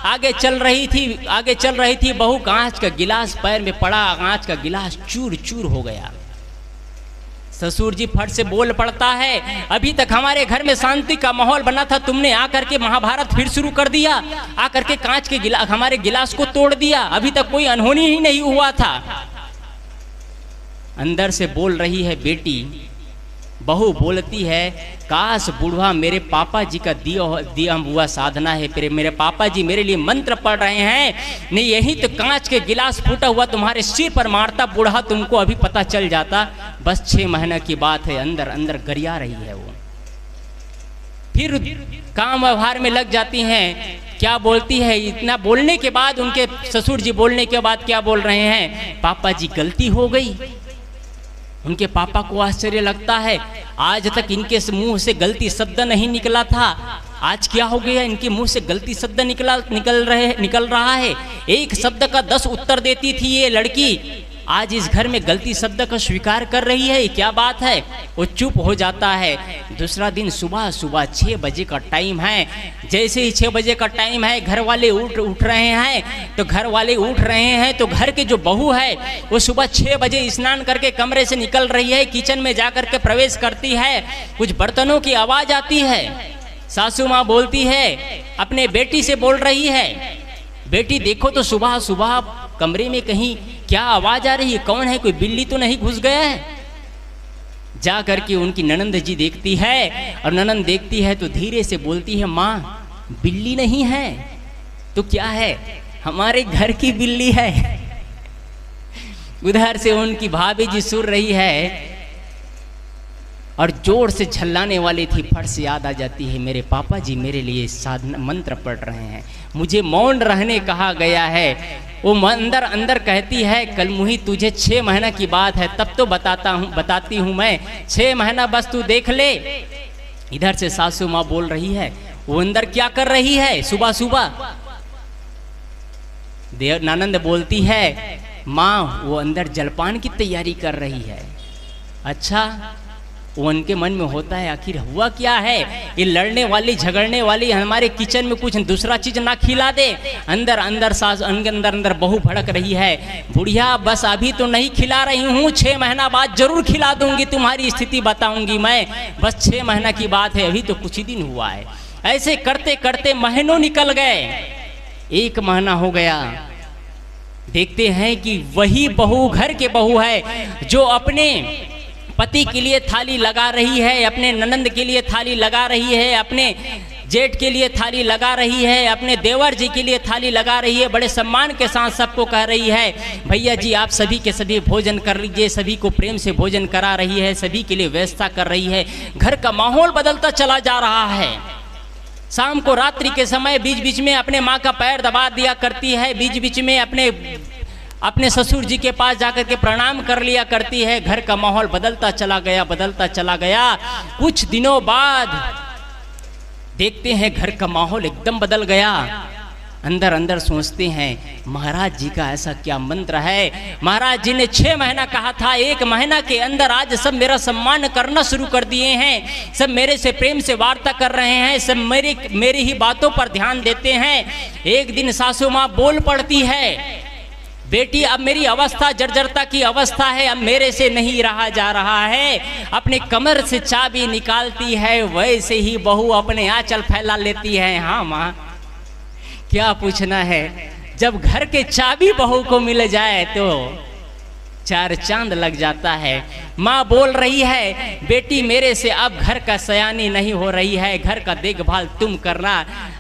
आगे चल रही थी बहू, कांच का गिलास पैर में पड़ा, कांच का गिलास चूर चूर हो गया। ससुर जी फट से बोल पड़ता है, अभी तक हमारे घर में शांति का माहौल बना था, तुमने आकर के महाभारत फिर शुरू कर दिया, आकर के कांच के हमारे गिलास को तोड़ दिया, अभी तक कोई अनहोनी ही नहीं हुआ था। अंदर से बोल रही है बेटी, बहू बोलती है, काश बूढ़ा मेरे पापा जी का दिया हुआ साधना है, मेरे पापा जी मेरे लिए मंत्र पढ़ रहे हैं, नहीं यही तो कांच के गिलास फूटा हुआ तुम्हारे सिर पर मारता बूढ़ा, तुमको अभी पता चल जाता। बस 6 महीने की बात है, अंदर अंदर गरिया रही है वो। फिर काम व्यवहार में लग जाती हैं। क्या बोलती है, इतना बोलने के बाद, उनके ससुर जी बोलने के बाद क्या बोल रहे हैं, पापा जी गलती हो गई। उनके पापा को आश्चर्य लगता है, आज तक इनके मुंह से गलती शब्द नहीं निकला था, आज क्या हो गया, इनके मुंह से गलती शब्द निकल रहा है। एक शब्द का 10 उत्तर देती थी ये लड़की, आज इस घर में गलती शब्द का स्वीकार कर रही है, क्या बात है। वो चुप हो जाता है। दूसरा दिन सुबह सुबह 6 बजे का टाइम है। जैसे ही 6 बजे का टाइम है, घर वाले उठ रहे हैं। तो घर वाले उठ रहे हैं तो घर के जो बहू है वो सुबह 6 बजे स्नान करके कमरे से निकल रही है, किचन में जा कर के प्रवेश करती है। कुछ बर्तनों की आवाज आती है। सासू माँ बोलती है, अपने बेटी से बोल रही है, बेटी देखो तो सुबह सुबह कमरे में कहीं क्या आवाज आ रही है, कौन है, कोई बिल्ली तो नहीं घुस गया है। जा करके उनकी ननंद जी देखती है और ननंद देखती है तो धीरे से बोलती है, माँ बिल्ली नहीं है तो क्या है, हमारे घर की बिल्ली है। उधर से उनकी भाभी जी सुन रही है और जोर से झल्लाने वाली थी। फट से याद आ जाती है, मेरे पापा जी मेरे लिए साधना मंत्र पढ़ रहे हैं, मुझे मौन रहने कहा गया है। वो अंदर अंदर कहती है, कल मुही तुझे 6 महीना की बात है, तब तो बताती हूँ मैं, 6 महीना बस तू देख ले। इधर से सासू माँ बोल रही है, वो अंदर क्या कर रही है सुबह सुबह। ननंद बोलती है, माँ वो अंदर जलपान की तैयारी कर रही है। अच्छा, वो उनके मन में होता है, आखिर हुआ क्या है, ये लड़ने वाली झगड़ने वाली हमारे किचन में कुछ दूसरा चीज ना खिला दे। अंदर अंदर सास अंदर बहू भड़क रही है, बुढ़िया बस अभी तो नहीं खिला रही हूँ, 6 महीना बाद जरूर खिला दूंगी, तुम्हारी स्थिति बताऊंगी मैं, बस 6 महीना की बात है, अभी तो कुछ ही दिन हुआ है। ऐसे करते करते महीनों निकल गए। 1 महीना हो गया। देखते हैं कि वही बहू घर के बहू है जो अपने पति के लिए थाली लगा रही है, अपने ननंद के लिए थाली लगा रही है, अपने जेठ के लिए थाली लगा रही है, अपने देवर जी के लिए थाली लगा रही है। बड़े सम्मान के साथ सबको कह रही है, भैया जी आप सभी के सभी भोजन कर लीजिए, सभी को प्रेम से भोजन करा रही है, सभी के लिए व्यवस्था कर रही है। घर का माहौल बदलता चला जा रहा है। शाम को रात्रि के समय बीच बीच में अपने माँ का पैर दबा दिया करती है, बीच बीच में अपने ससुर जी के पास जाकर के प्रणाम कर लिया करती है। घर का माहौल बदलता चला गया। कुछ दिनों बाद देखते हैं घर का माहौल एकदम बदल गया। अंदर अंदर सोचते हैं, महाराज जी का ऐसा क्या मंत्र है, महाराज जी ने 6 महीना कहा था, 1 महीना के अंदर आज सब मेरा सम्मान करना शुरू कर दिए हैं, सब मेरे से प्रेम से वार्ता कर रहे हैं, सब मेरी ही बातों पर ध्यान देते हैं। एक दिन सासू माँ बोल पड़ती है, बेटी अब मेरी अवस्था जर्जरता की अवस्था है, अब मेरे से नहीं रहा जा रहा है। अपने कमर से चाबी निकालती है, वैसे ही बहू अपने आंचल फैला लेती है। हाँ माँ, क्या पूछना है, जब घर के चाबी बहू को मिल जाए तो 4 चांद लग जाता है। माँ बोल रही है, बेटी मेरे से अब घर का सयानी नहीं हो रही है, घर का देखभाल तुम करना।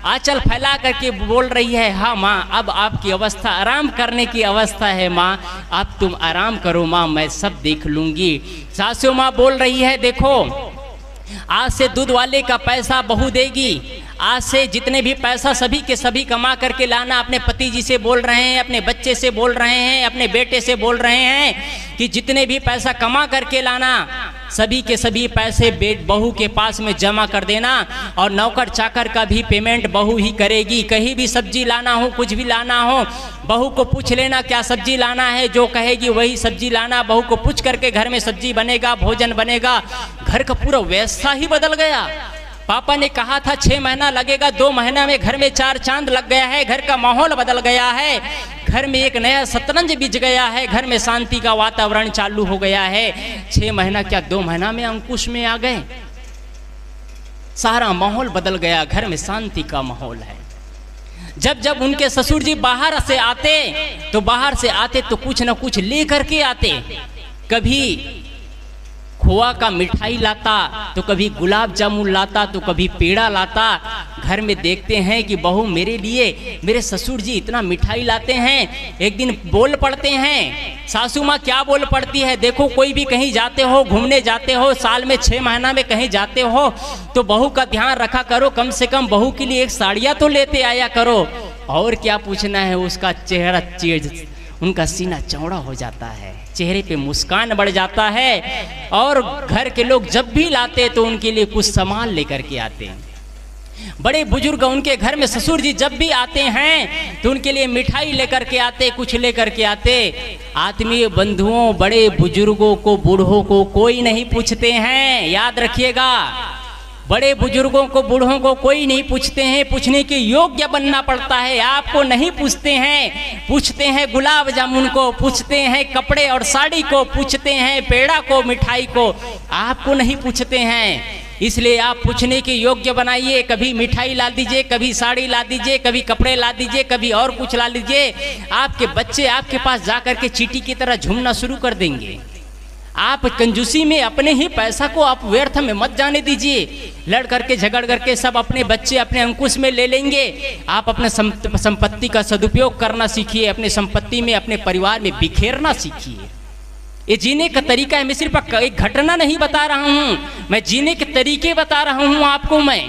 आंचल फैला करके बोल रही है, हाँ माँ अब आपकी अवस्था आराम करने की अवस्था है माँ, अब तुम आराम करो माँ, मैं सब देख लूंगी। सासू माँ बोल रही है, देखो आज से दूध वाले का पैसा बहू देगी, आज से जितने भी पैसा सभी के सभी कमा करके लाना। अपने पति जी से बोल रहे हैं, अपने बच्चे से बोल रहे हैं, अपने बेटे से बोल रहे हैं कि जितने भी पैसा कमा करके लाना, सभी के सभी पैसे बहू के पास में जमा कर देना। और नौकर चाकर का भी पेमेंट बहू ही करेगी। कहीं भी सब्जी लाना हो, कुछ भी लाना हो, बहू को पूछ लेना क्या सब्जी लाना है, जो कहेगी वही सब्जी लाना। बहू को पूछ करके घर में सब्जी बनेगा, भोजन बनेगा। घर का पूरा व्यवस्था ही बदल गया। पापा ने कहा था 6 महीना लगेगा, 2 महीना में घर में 4 चांद लग गया है। घर का माहौल बदल गया है, घर में एक नया शतरंज बिछ गया है, घर में शांति का वातावरण चालू हो गया है। 6 महीना क्या 2 महीना में अंकुश में आ गए, सारा माहौल बदल गया। घर में शांति का माहौल है। जब जब उनके ससुर जी बाहर से आते तो कुछ न कुछ ले करके आते। कभी खोआ का मिठाई लाता, तो कभी गुलाब जामुन लाता, तो कभी पेड़ा लाता। घर में देखते हैं कि बहू मेरे लिए, मेरे ससुर जी इतना मिठाई लाते हैं। एक दिन बोल पड़ते हैं, सासू माँ क्या बोल पड़ती है, देखो कोई भी कहीं जाते हो, घूमने जाते हो, साल में 6 महीना में कहीं जाते हो, तो बहू का ध्यान रखा करो, कम से कम बहू के लिए एक साड़ियाँ तो लेते आया करो। और क्या पूछना है, उसका चेहरा उनका सीना चौड़ा हो जाता है, चेहरे पे मुस्कान बढ़ जाता है। और घर के लोग जब भी लाते तो उनके लिए कुछ सामान लेकर के आते हैं। बड़े बुजुर्ग उनके घर में ससुर जी जब भी आते हैं तो उनके लिए मिठाई लेकर के आते, कुछ लेकर के आते। आत्मीय बंधुओं, बड़े बुजुर्गों को, बूढ़ों को कोई नहीं पूछते हैं, याद रखिएगा। बड़े बुजुर्गों को, बूढ़ों को कोई नहीं पूछते हैं, पूछने के योग्य बनना पड़ता है। आपको नहीं पूछते हैं, पूछते हैं गुलाब जामुन को, पूछते हैं कपड़े और साड़ी को, पूछते हैं पेड़ा को, मिठाई को, आपको नहीं पूछते हैं। इसलिए आप पूछने के योग्य बनाइए। कभी मिठाई ला दीजिए, कभी साड़ी ला दीजिए, कभी कपड़े ला दीजिए, कभी और कुछ ला लीजिए। आपके बच्चे आपके पास जाकर के चींटी की तरह झूमना शुरू कर देंगे। आप कंजूसी में अपने ही पैसा को आप व्यर्थ में मत जाने दीजिए। लड़ करके, झगड़ करके सब अपने बच्चे अपने अंकुश में ले लेंगे। आप अपने संपत्ति का सदुपयोग करना सीखिए, अपने संपत्ति में, अपने परिवार में बिखेरना सीखिए। ये जीने का तरीका है। मैं सिर्फ एक घटना नहीं बता रहा हूँ, मैं जीने के तरीके बता रहा हूँ आपको। मैं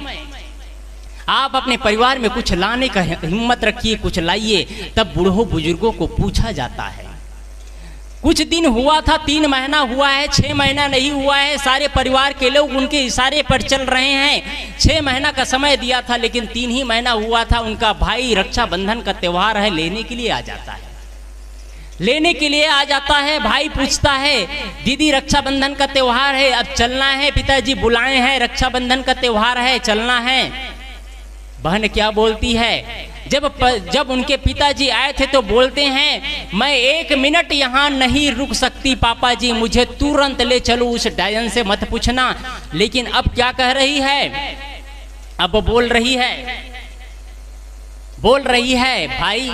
आप अपने परिवार में कुछ लाने का हिम्मत रखिए, कुछ लाइए, तब बूढ़ों बुजुर्गों को पूछा जाता है। कुछ दिन हुआ था, 3 महीना हुआ है, 6 महीना नहीं हुआ है, सारे परिवार के लोग उनके इशारे पर चल रहे हैं। 6 महीना का समय दिया था, लेकिन 3 ही महीना हुआ था। उनका भाई, रक्षाबंधन का त्योहार है, लेने के लिए आ जाता है। लेने के लिए आ जाता है। भाई पूछता है, दीदी रक्षाबंधन का त्योहार है, अब चलना है, पिताजी बुलाए हैं, रक्षाबंधन का त्योहार है, चलना है। बहन क्या बोलती है, जब उनके पिताजी आए थे तो बोलते हैं, मैं 1 मिनट यहाँ नहीं रुक सकती पापा जी, मुझे तुरंत ले चलो, उस डायन से मत पूछना। लेकिन अब क्या कह रही है, अब बोल रही है, भाई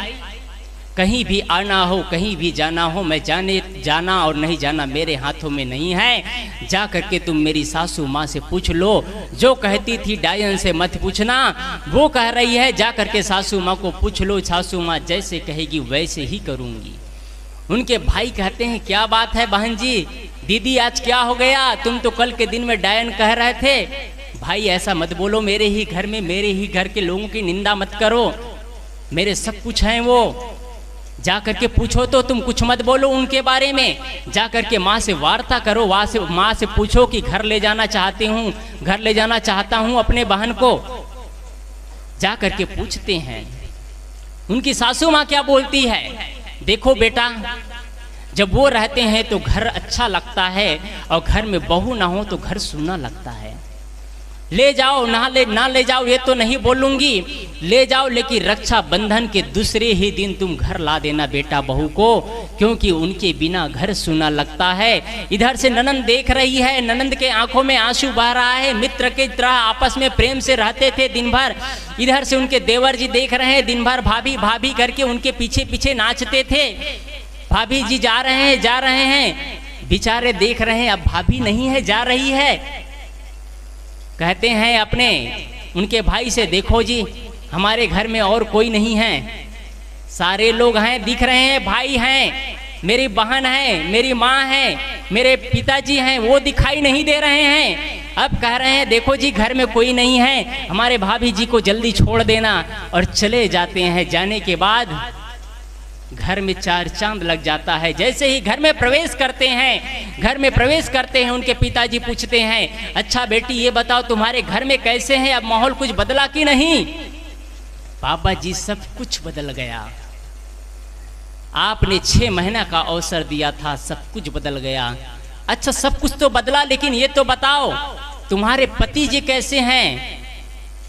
कहीं भी आना हो, कहीं भी जाना हो, मैं जाना और नहीं जाना मेरे हाथों में नहीं है। जा करके तुम मेरी सासू माँ से पूछ लो, जो कहती थी डायन से मत पूछना, वो कह रही है जा करके सासू माँ को पूछ लो, सासू माँ जैसे कहेगी वैसे ही करूँगी। उनके भाई कहते हैं, क्या बात है बहन जी, दीदी आज क्या हो गया, तुम तो कल के दिन में डायन कह रहे थे। भाई ऐसा मत बोलो, मेरे ही घर में, मेरे ही घर के लोगों की निंदा मत करो, मेरे सब कुछ हैं वो। जा करके पूछो, तो तुम कुछ मत बोलो उनके बारे में। जा करके माँ से वार्ता करो, माँ से पूछो कि घर ले जाना चाहता हूँ अपने बहन को। जा करके पूछते हैं। उनकी सासू माँ क्या बोलती है, देखो बेटा, जब वो रहते हैं तो घर अच्छा लगता है, और घर में बहू ना हो तो घर सूना लगता है। ले जाओ, ना ले जाओ ये तो नहीं बोलूंगी, ले जाओ, लेकिन रक्षाबंधन के दूसरे ही दिन तुम घर ला देना बेटा बहू को, क्योंकि उनके बिना घर सूना लगता है। इधर से ननंद देख रही है, ननंद के आंखों में आंसू बह रहा है। मित्र के तरह आपस में प्रेम से रहते थे दिन भर। इधर से उनके देवर जी देख रहे हैं, दिन भर भाभी भाभी करके उनके पीछे पीछे नाचते थे। भाभी जी जा रहे हैं, बेचारे देख रहे हैं अब भाभी नहीं है, जा रही है। कहते हैं अपने उनके भाई से, देखो जी हमारे घर में और कोई नहीं है, सारे लोग हैं, दिख रहे हैं, भाई हैं, मेरी बहन है, मेरी माँ है, मेरे पिताजी हैं, वो दिखाई नहीं दे रहे हैं। अब कह रहे हैं देखो जी घर में कोई नहीं है, हमारे भाभी जी को जल्दी छोड़ देना, और चले जाते हैं। जाने के बाद घर में 4 चांद लग जाता है। जैसे ही घर में प्रवेश करते हैं, उनके पिताजी पूछते हैं, अच्छा बेटी ये बताओ तुम्हारे घर में कैसे हैं, अब माहौल कुछ बदला कि नहीं। पापा जी सब कुछ बदल गया, आपने 6 महीना का अवसर दिया था, सब कुछ बदल गया। अच्छा सब कुछ तो बदला, लेकिन ये तो बताओ तुम्हारे पति जी कैसे हैं,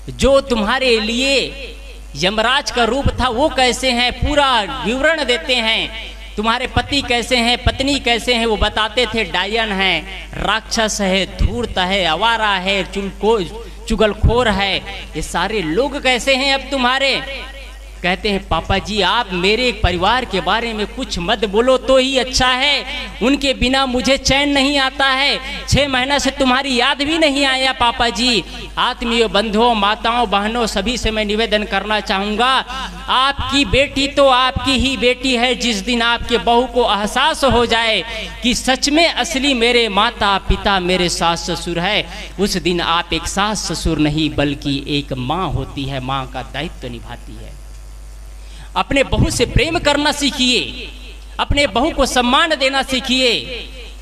जो तुम्हारे लिए यमराज का रूप था वो कैसे हैं, पूरा विवरण देते हैं। तुम्हारे पति कैसे हैं, पत्नी कैसे हैं, वो बताते थे डायन है, राक्षस है, धूर्त है, आवारा है, चुगलखोर है, ये सारे लोग कैसे हैं अब तुम्हारे। कहते हैं पापा जी आप मेरे परिवार के बारे में कुछ मत बोलो तो ही अच्छा है, उनके बिना मुझे चैन नहीं आता है। 6 महीना से तुम्हारी याद भी नहीं आया पापा जी। आत्मीय बंधुओं, माताओं, बहनों, सभी से मैं निवेदन करना चाहूँगा, आपकी बेटी तो आपकी ही बेटी है। जिस दिन आपके बहू को एहसास हो जाए कि सच में असली मेरे माता पिता मेरे सास ससुर है, उस दिन आप एक सास ससुर नहीं बल्कि एक माँ होती है, माँ का दायित्व निभाती है। अपने बहू से प्रेम करना सीखिए, अपने बहू को सम्मान देना सीखिए।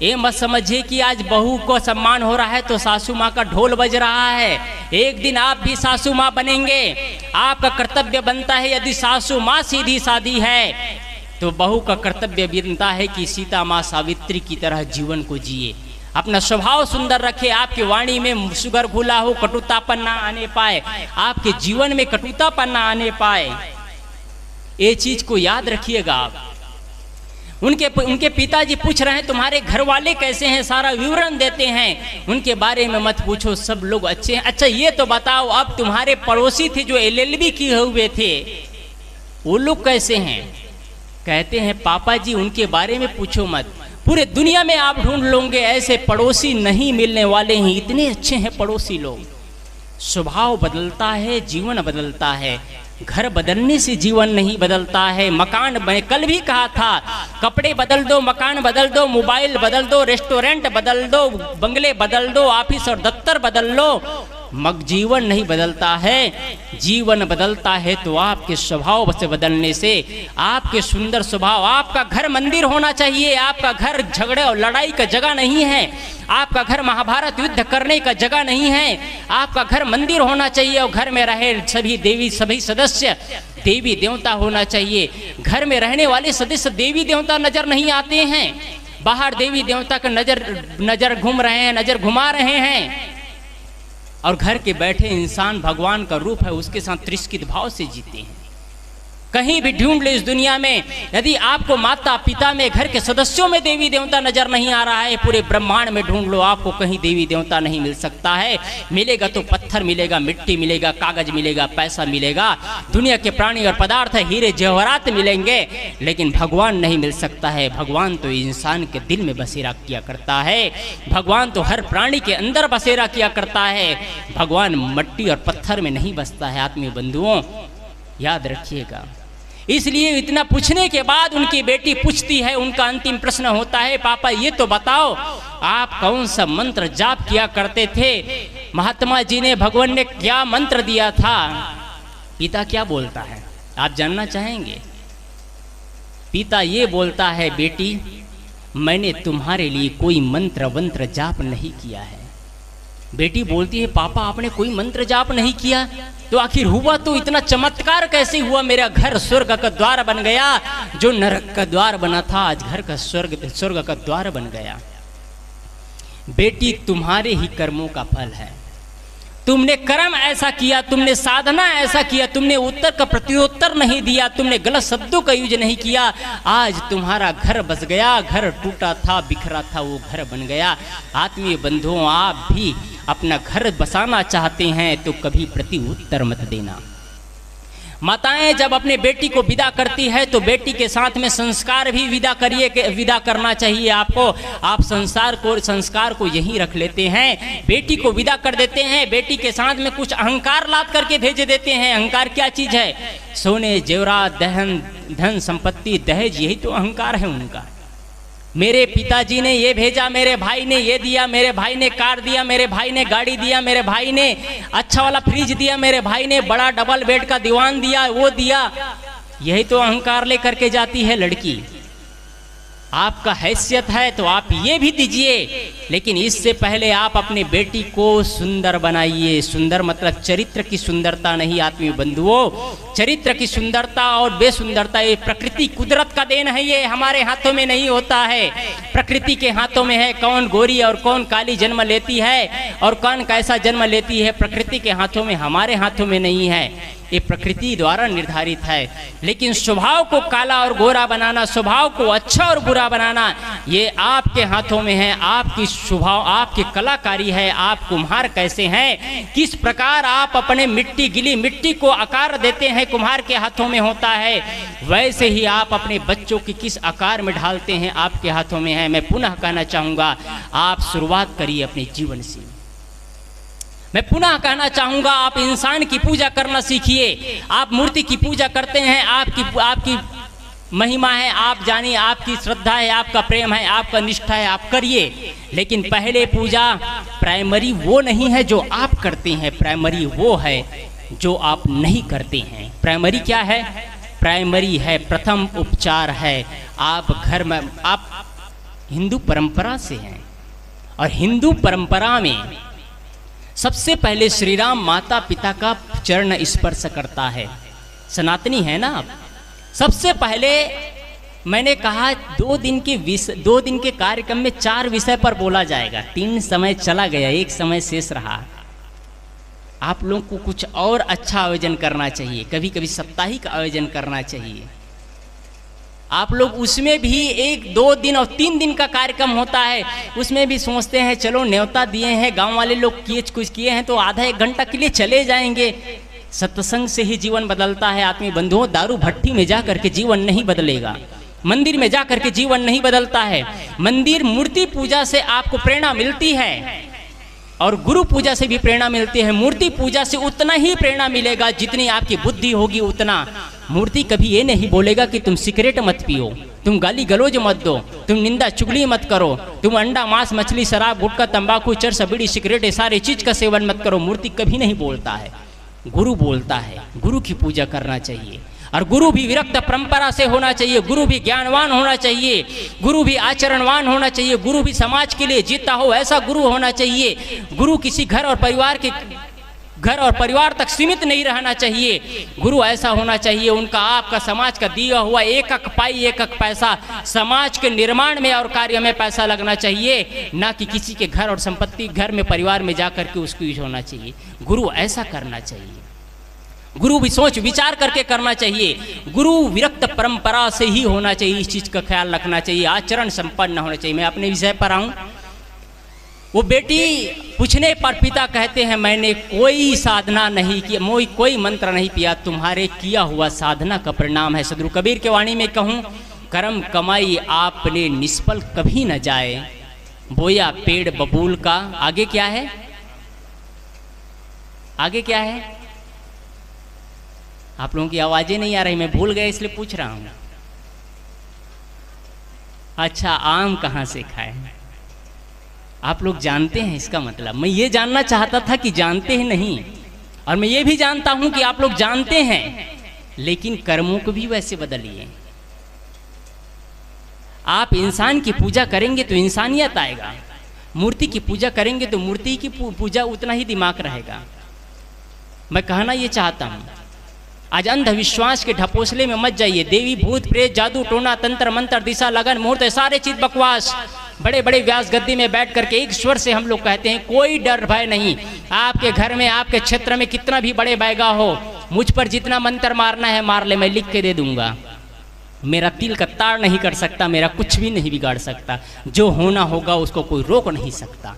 ये मत समझिए कि आज बहू को सम्मान हो रहा है तो सासू माँ का ढोल बज रहा है। एक दिन आप भी सासू माँ बनेंगे। आपका कर्तव्य बनता है, यदि सासू माँ सीधी सादी है तो बहू का कर्तव्य बनता है कि सीता माँ सावित्री की तरह जीवन को जिए, अपना स्वभाव सुंदर रखे, आपकी वाणी में सुगर घुला हो, कटुतापन ना आने पाए, आपके जीवन में कटुतापन ना आने पाए। ये चीज को याद रखिएगा आप। उनके पिताजी पूछ रहे हैं तुम्हारे घर वाले कैसे हैं, सारा विवरण देते हैं। उनके बारे में मत पूछो, सब लोग अच्छे हैं। अच्छा ये तो बताओ, अब तुम्हारे पड़ोसी थे जो LLB किए हुए थे, वो लोग कैसे हैं? कहते हैं पापा जी उनके बारे में पूछो मत, पूरे दुनिया में आप ढूंढ लोगे ऐसे पड़ोसी नहीं मिलने वाले हैं, इतने अच्छे हैं पड़ोसी लोग। स्वभाव बदलता है, जीवन बदलता है। घर बदलने से जीवन नहीं बदलता है। मकान, मैं कल भी कहा था, कपड़े बदल दो, मकान बदल दो, मोबाइल बदल दो, रेस्टोरेंट बदल दो, बंगले बदल दो, ऑफिस और दफ्तर बदल लो, मगर जीवन नहीं बदलता है। जीवन बदलता है तो आपके स्वभाव से बदलने से, आपके सुंदर स्वभाव। आपका घर मंदिर होना चाहिए। आपका घर झगड़े और लड़ाई का जगह नहीं है। आपका घर महाभारत युद्ध करने का जगह नहीं है। आपका घर मंदिर होना चाहिए और घर में रहे सभी सदस्य देवी देवता होना चाहिए। घर में रहने वाले सदस्य देवी देवता नजर नहीं आते हैं, बाहर देवी देवता का नजर घूम रहे हैं, नजर घुमा रहे हैं। और घर के बैठे इंसान भगवान का रूप है, उसके साथ त्रिस्कित भाव से जीते हैं। कहीं भी ढूंढ लो इस दुनिया में, यदि आपको माता पिता में, घर के सदस्यों में देवी देवता नजर नहीं आ रहा है, पूरे ब्रह्मांड में ढूंढ लो, आपको कहीं देवी देवता नहीं मिल सकता है। मिलेगा तो पत्थर मिलेगा, मिट्टी मिलेगा, कागज मिलेगा, पैसा मिलेगा, दुनिया के प्राणी और पदार्थ, हीरे जवाहरात मिलेंगे, लेकिन भगवान नहीं मिल सकता है। भगवान तो इंसान के दिल में बसेरा किया करता है। भगवान तो हर प्राणी के अंदर बसेरा किया करता है। भगवान मट्टी और पत्थर में नहीं बसता है। आत्मीय बंधुओं, याद रखिएगा। इसलिए इतना पूछने के बाद उनकी बेटी पूछती है, उनका अंतिम प्रश्न होता है, पापा ये तो बताओ आप कौन सा मंत्र जाप किया करते थे? महात्मा जी ने, भगवान ने क्या मंत्र दिया था? पिता क्या बोलता है आप जानना चाहेंगे? पिता ये बोलता है, बेटी मैंने तुम्हारे लिए कोई मंत्र जाप नहीं किया है। बेटी बोलती है, पापा आपने कोई मंत्र जाप नहीं किया, तो आखिर हुआ तो इतना चमत्कार कैसे हुआ? मेरा घर स्वर्ग का द्वार बन गया, जो नरक का द्वार बना था आज घर का स्वर्ग का द्वार बन गया। बेटी तुम्हारे ही कर्मों का फल है। तुमने कर्म ऐसा किया, तुमने साधना ऐसा किया, तुमने उत्तर का प्रत्युत्तर नहीं दिया, तुमने गलत शब्दों का यूज नहीं किया, आज तुम्हारा घर बस गया। घर टूटा था, बिखरा था, वो घर बन गया। आत्मीय बंधुओं, आप भी अपना घर बसाना चाहते हैं तो कभी प्रत्युत्तर मत देना। माताएं जब अपने बेटी को विदा करती है तो बेटी के साथ में संस्कार भी विदा करना चाहिए आपको। आप संस्कार को यहीं रख लेते हैं, बेटी को विदा कर देते हैं, बेटी के साथ में कुछ अहंकार लाद करके भेज देते हैं। अहंकार क्या चीज है? सोने जेवरात, धन संपत्ति, दहेज, यही तो अहंकार है उनका। मेरे पिताजी ने ये भेजा, मेरे भाई ने ये दिया, मेरे भाई ने कार दिया, मेरे भाई ने गाड़ी दिया, मेरे भाई ने अच्छा वाला फ्रिज दिया, मेरे भाई ने बड़ा डबल बेड का दीवान दिया, वो दिया। यही तो अहंकार लेकर के जाती है लड़की। आपका हैसियत है तो आप ये भी दीजिए, लेकिन इससे पहले आप अपने बेटी को सुंदर बनाइए। सुंदर मतलब चरित्र की सुंदरता नहीं आत्मीय बंधुओं। चरित्र की सुंदरता और बेसुंदरता ये प्रकृति कुदरत का देन है, ये हमारे हाथों में नहीं होता है, प्रकृति के हाथों में है। कौन गोरी और कौन काली जन्म लेती है और कौन कैसा जन्म लेती है, प्रकृति के हाथों में, हमारे हाथों में नहीं है, ये प्रकृति द्वारा निर्धारित है। लेकिन स्वभाव को काला और गोरा बनाना, स्वभाव को अच्छा और बुरा बनाना, ये आपके हाथों में है। आपकी स्वभाव, आपकी कलाकारी है। आप कुम्हार कैसे हैं, किस प्रकार आप अपने गीली मिट्टी को आकार देते हैं, कुम्हार के हाथों में होता है। वैसे ही आप अपने बच्चों की किस आकार में ढालते हैं, आपके हाथों में है। मैं पुनः कहना चाहूँगा, आप शुरुआत करिए अपने जीवन से। मैं पुनः कहना चाहूँगा, आप इंसान की पूजा करना सीखिए। आप मूर्ति की पूजा करते हैं, आपकी महिमा है, आप जानिए, आपकी श्रद्धा है, आपका प्रेम है, आपका निष्ठा है, आप करिए। लेकिन पहले पूजा प्राइमरी वो नहीं है जो आप करते हैं, प्राइमरी वो है जो आप नहीं करते हैं। प्राइमरी क्या है? प्राइमरी है, प्रथम उपचार है। आप घर में, आप हिंदू परंपरा से हैं। और हिंदू परंपरा में सबसे पहले श्री राम माता पिता का चरण स्पर्श करता है। सनातनी है ना आप। सबसे पहले मैंने कहा 2 दिन के कार्यक्रम में 4 विषय पर बोला जाएगा। 3 समय चला गया, 1 समय शेष रहा। आप लोग को कुछ और अच्छा आयोजन करना चाहिए, कभी कभी साप्ताहिक आयोजन करना चाहिए। आप लोग उसमें भी 1, 2 दिन और 3 दिन का कार्यक्रम होता है, उसमें भी सोचते हैं चलो न्योता दिए हैं, गांव वाले लोग कुछ किए हैं तो आधा 1 घंटा के लिए चले जाएंगे। सत्संग से ही जीवन बदलता है आत्मीय बंधुओं। दारू भट्टी में जा करके जीवन नहीं बदलेगा, मंदिर में जा करके जीवन नहीं बदलता है। मंदिर मूर्ति पूजा से आपको प्रेरणा मिलती है और गुरु पूजा से भी प्रेरणा मिलती है। मूर्ति पूजा से उतना ही प्रेरणा मिलेगा जितनी आपकी बुद्धि होगी उतना। मूर्ति कभी ये नहीं बोलेगा कि तुम सिगरेट मत पियो, तुम गाली गलौज मत दो, तुम निंदा चुगली मत करो, तुम अंडा मांस मछली शराब गुटखा तंबाकू चरस बीड़ी सिगरेट ये सारी चीज का सेवन मत करो। मूर्ति कभी नहीं बोलता है, गुरु बोलता है। गुरु की पूजा करना चाहिए और गुरु भी विरक्त परंपरा से होना चाहिए, गुरु भी ज्ञानवान होना चाहिए, गुरु भी आचरणवान होना चाहिए, गुरु भी समाज के लिए जीता हो ऐसा गुरु होना चाहिए। गुरु किसी घर और परिवार तक सीमित नहीं रहना चाहिए। गुरु ऐसा होना चाहिए उनका आपका समाज का दिया हुआ 1 पाई 1 पैसा समाज के निर्माण में और कार्य में पैसा लगना चाहिए, ना कि किसी के घर और संपत्ति घर में परिवार में जा करके उसको यूज होना चाहिए। गुरु ऐसा करना चाहिए। गुरु भी सोच विचार करके करना चाहिए। गुरु विरक्त परंपरा से ही होना चाहिए, इस चीज का ख्याल रखना चाहिए। आचरण संपन्न होना चाहिए। मैं अपने विषय पर आऊं। वो बेटी पूछने पर पिता कहते हैं मैंने कोई साधना नहीं की, कोई मंत्र नहीं पिया, तुम्हारे किया हुआ साधना का परिणाम है। सदगुरु कबीर के वाणी में कहूं, कर्म कमाई आपने निष्फल कभी न जाए, बोया पेड़ बबूल का। आगे क्या है? आगे क्या है? आप लोगों की आवाजें नहीं आ रही, मैं भूल गया इसलिए पूछ रहा हूं। अच्छा, आम कहां से खाए? आप लोग जानते हैं इसका मतलब? मैं ये जानना चाहता था कि जानते हैं नहीं, और मैं ये भी जानता हूं कि आप लोग जानते हैं, लेकिन कर्मों को भी वैसे बदलिए। आप इंसान की पूजा करेंगे तो इंसानियत आएगा, मूर्ति की पूजा करेंगे तो मूर्ति की पूजा उतना ही दिमाग रहेगा। मैं कहना ये चाहता हूं, आज अंधविश्वास के ढपोसले में मत जाइए। देवी भूत प्रेत जादू टोना तंत्र मंत्र दिशा लगन मुहूर्त सारे चीज बकवास। बड़े बड़े व्यास गद्दी में बैठ करके एक स्वर से हम लोग कहते हैं कोई डर भय नहीं। आपके घर में आपके क्षेत्र में कितना भी बड़े बैगा हो, मुझ पर जितना मंत्र मारना है मार ले, मैं लिख के दे दूंगा। मेरा तिल का ताड़ नहीं कर सकता, मेरा कुछ भी नहीं बिगाड़ सकता। जो होना होगा उसको कोई रोक नहीं सकता।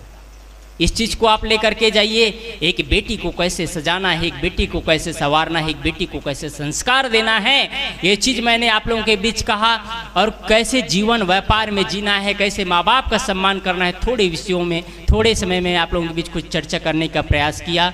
इस चीज को आप लेकर के जाइए। एक बेटी को कैसे सजाना है, एक बेटी को कैसे संवारना है, एक बेटी को कैसे संस्कार देना है, ये चीज मैंने आप लोगों के बीच कहा। और कैसे जीवन व्यापार में जीना है, कैसे माँ बाप का सम्मान करना है, थोड़े विषयों में थोड़े समय में आप लोगों के बीच कुछ चर्चा करने का प्रयास किया।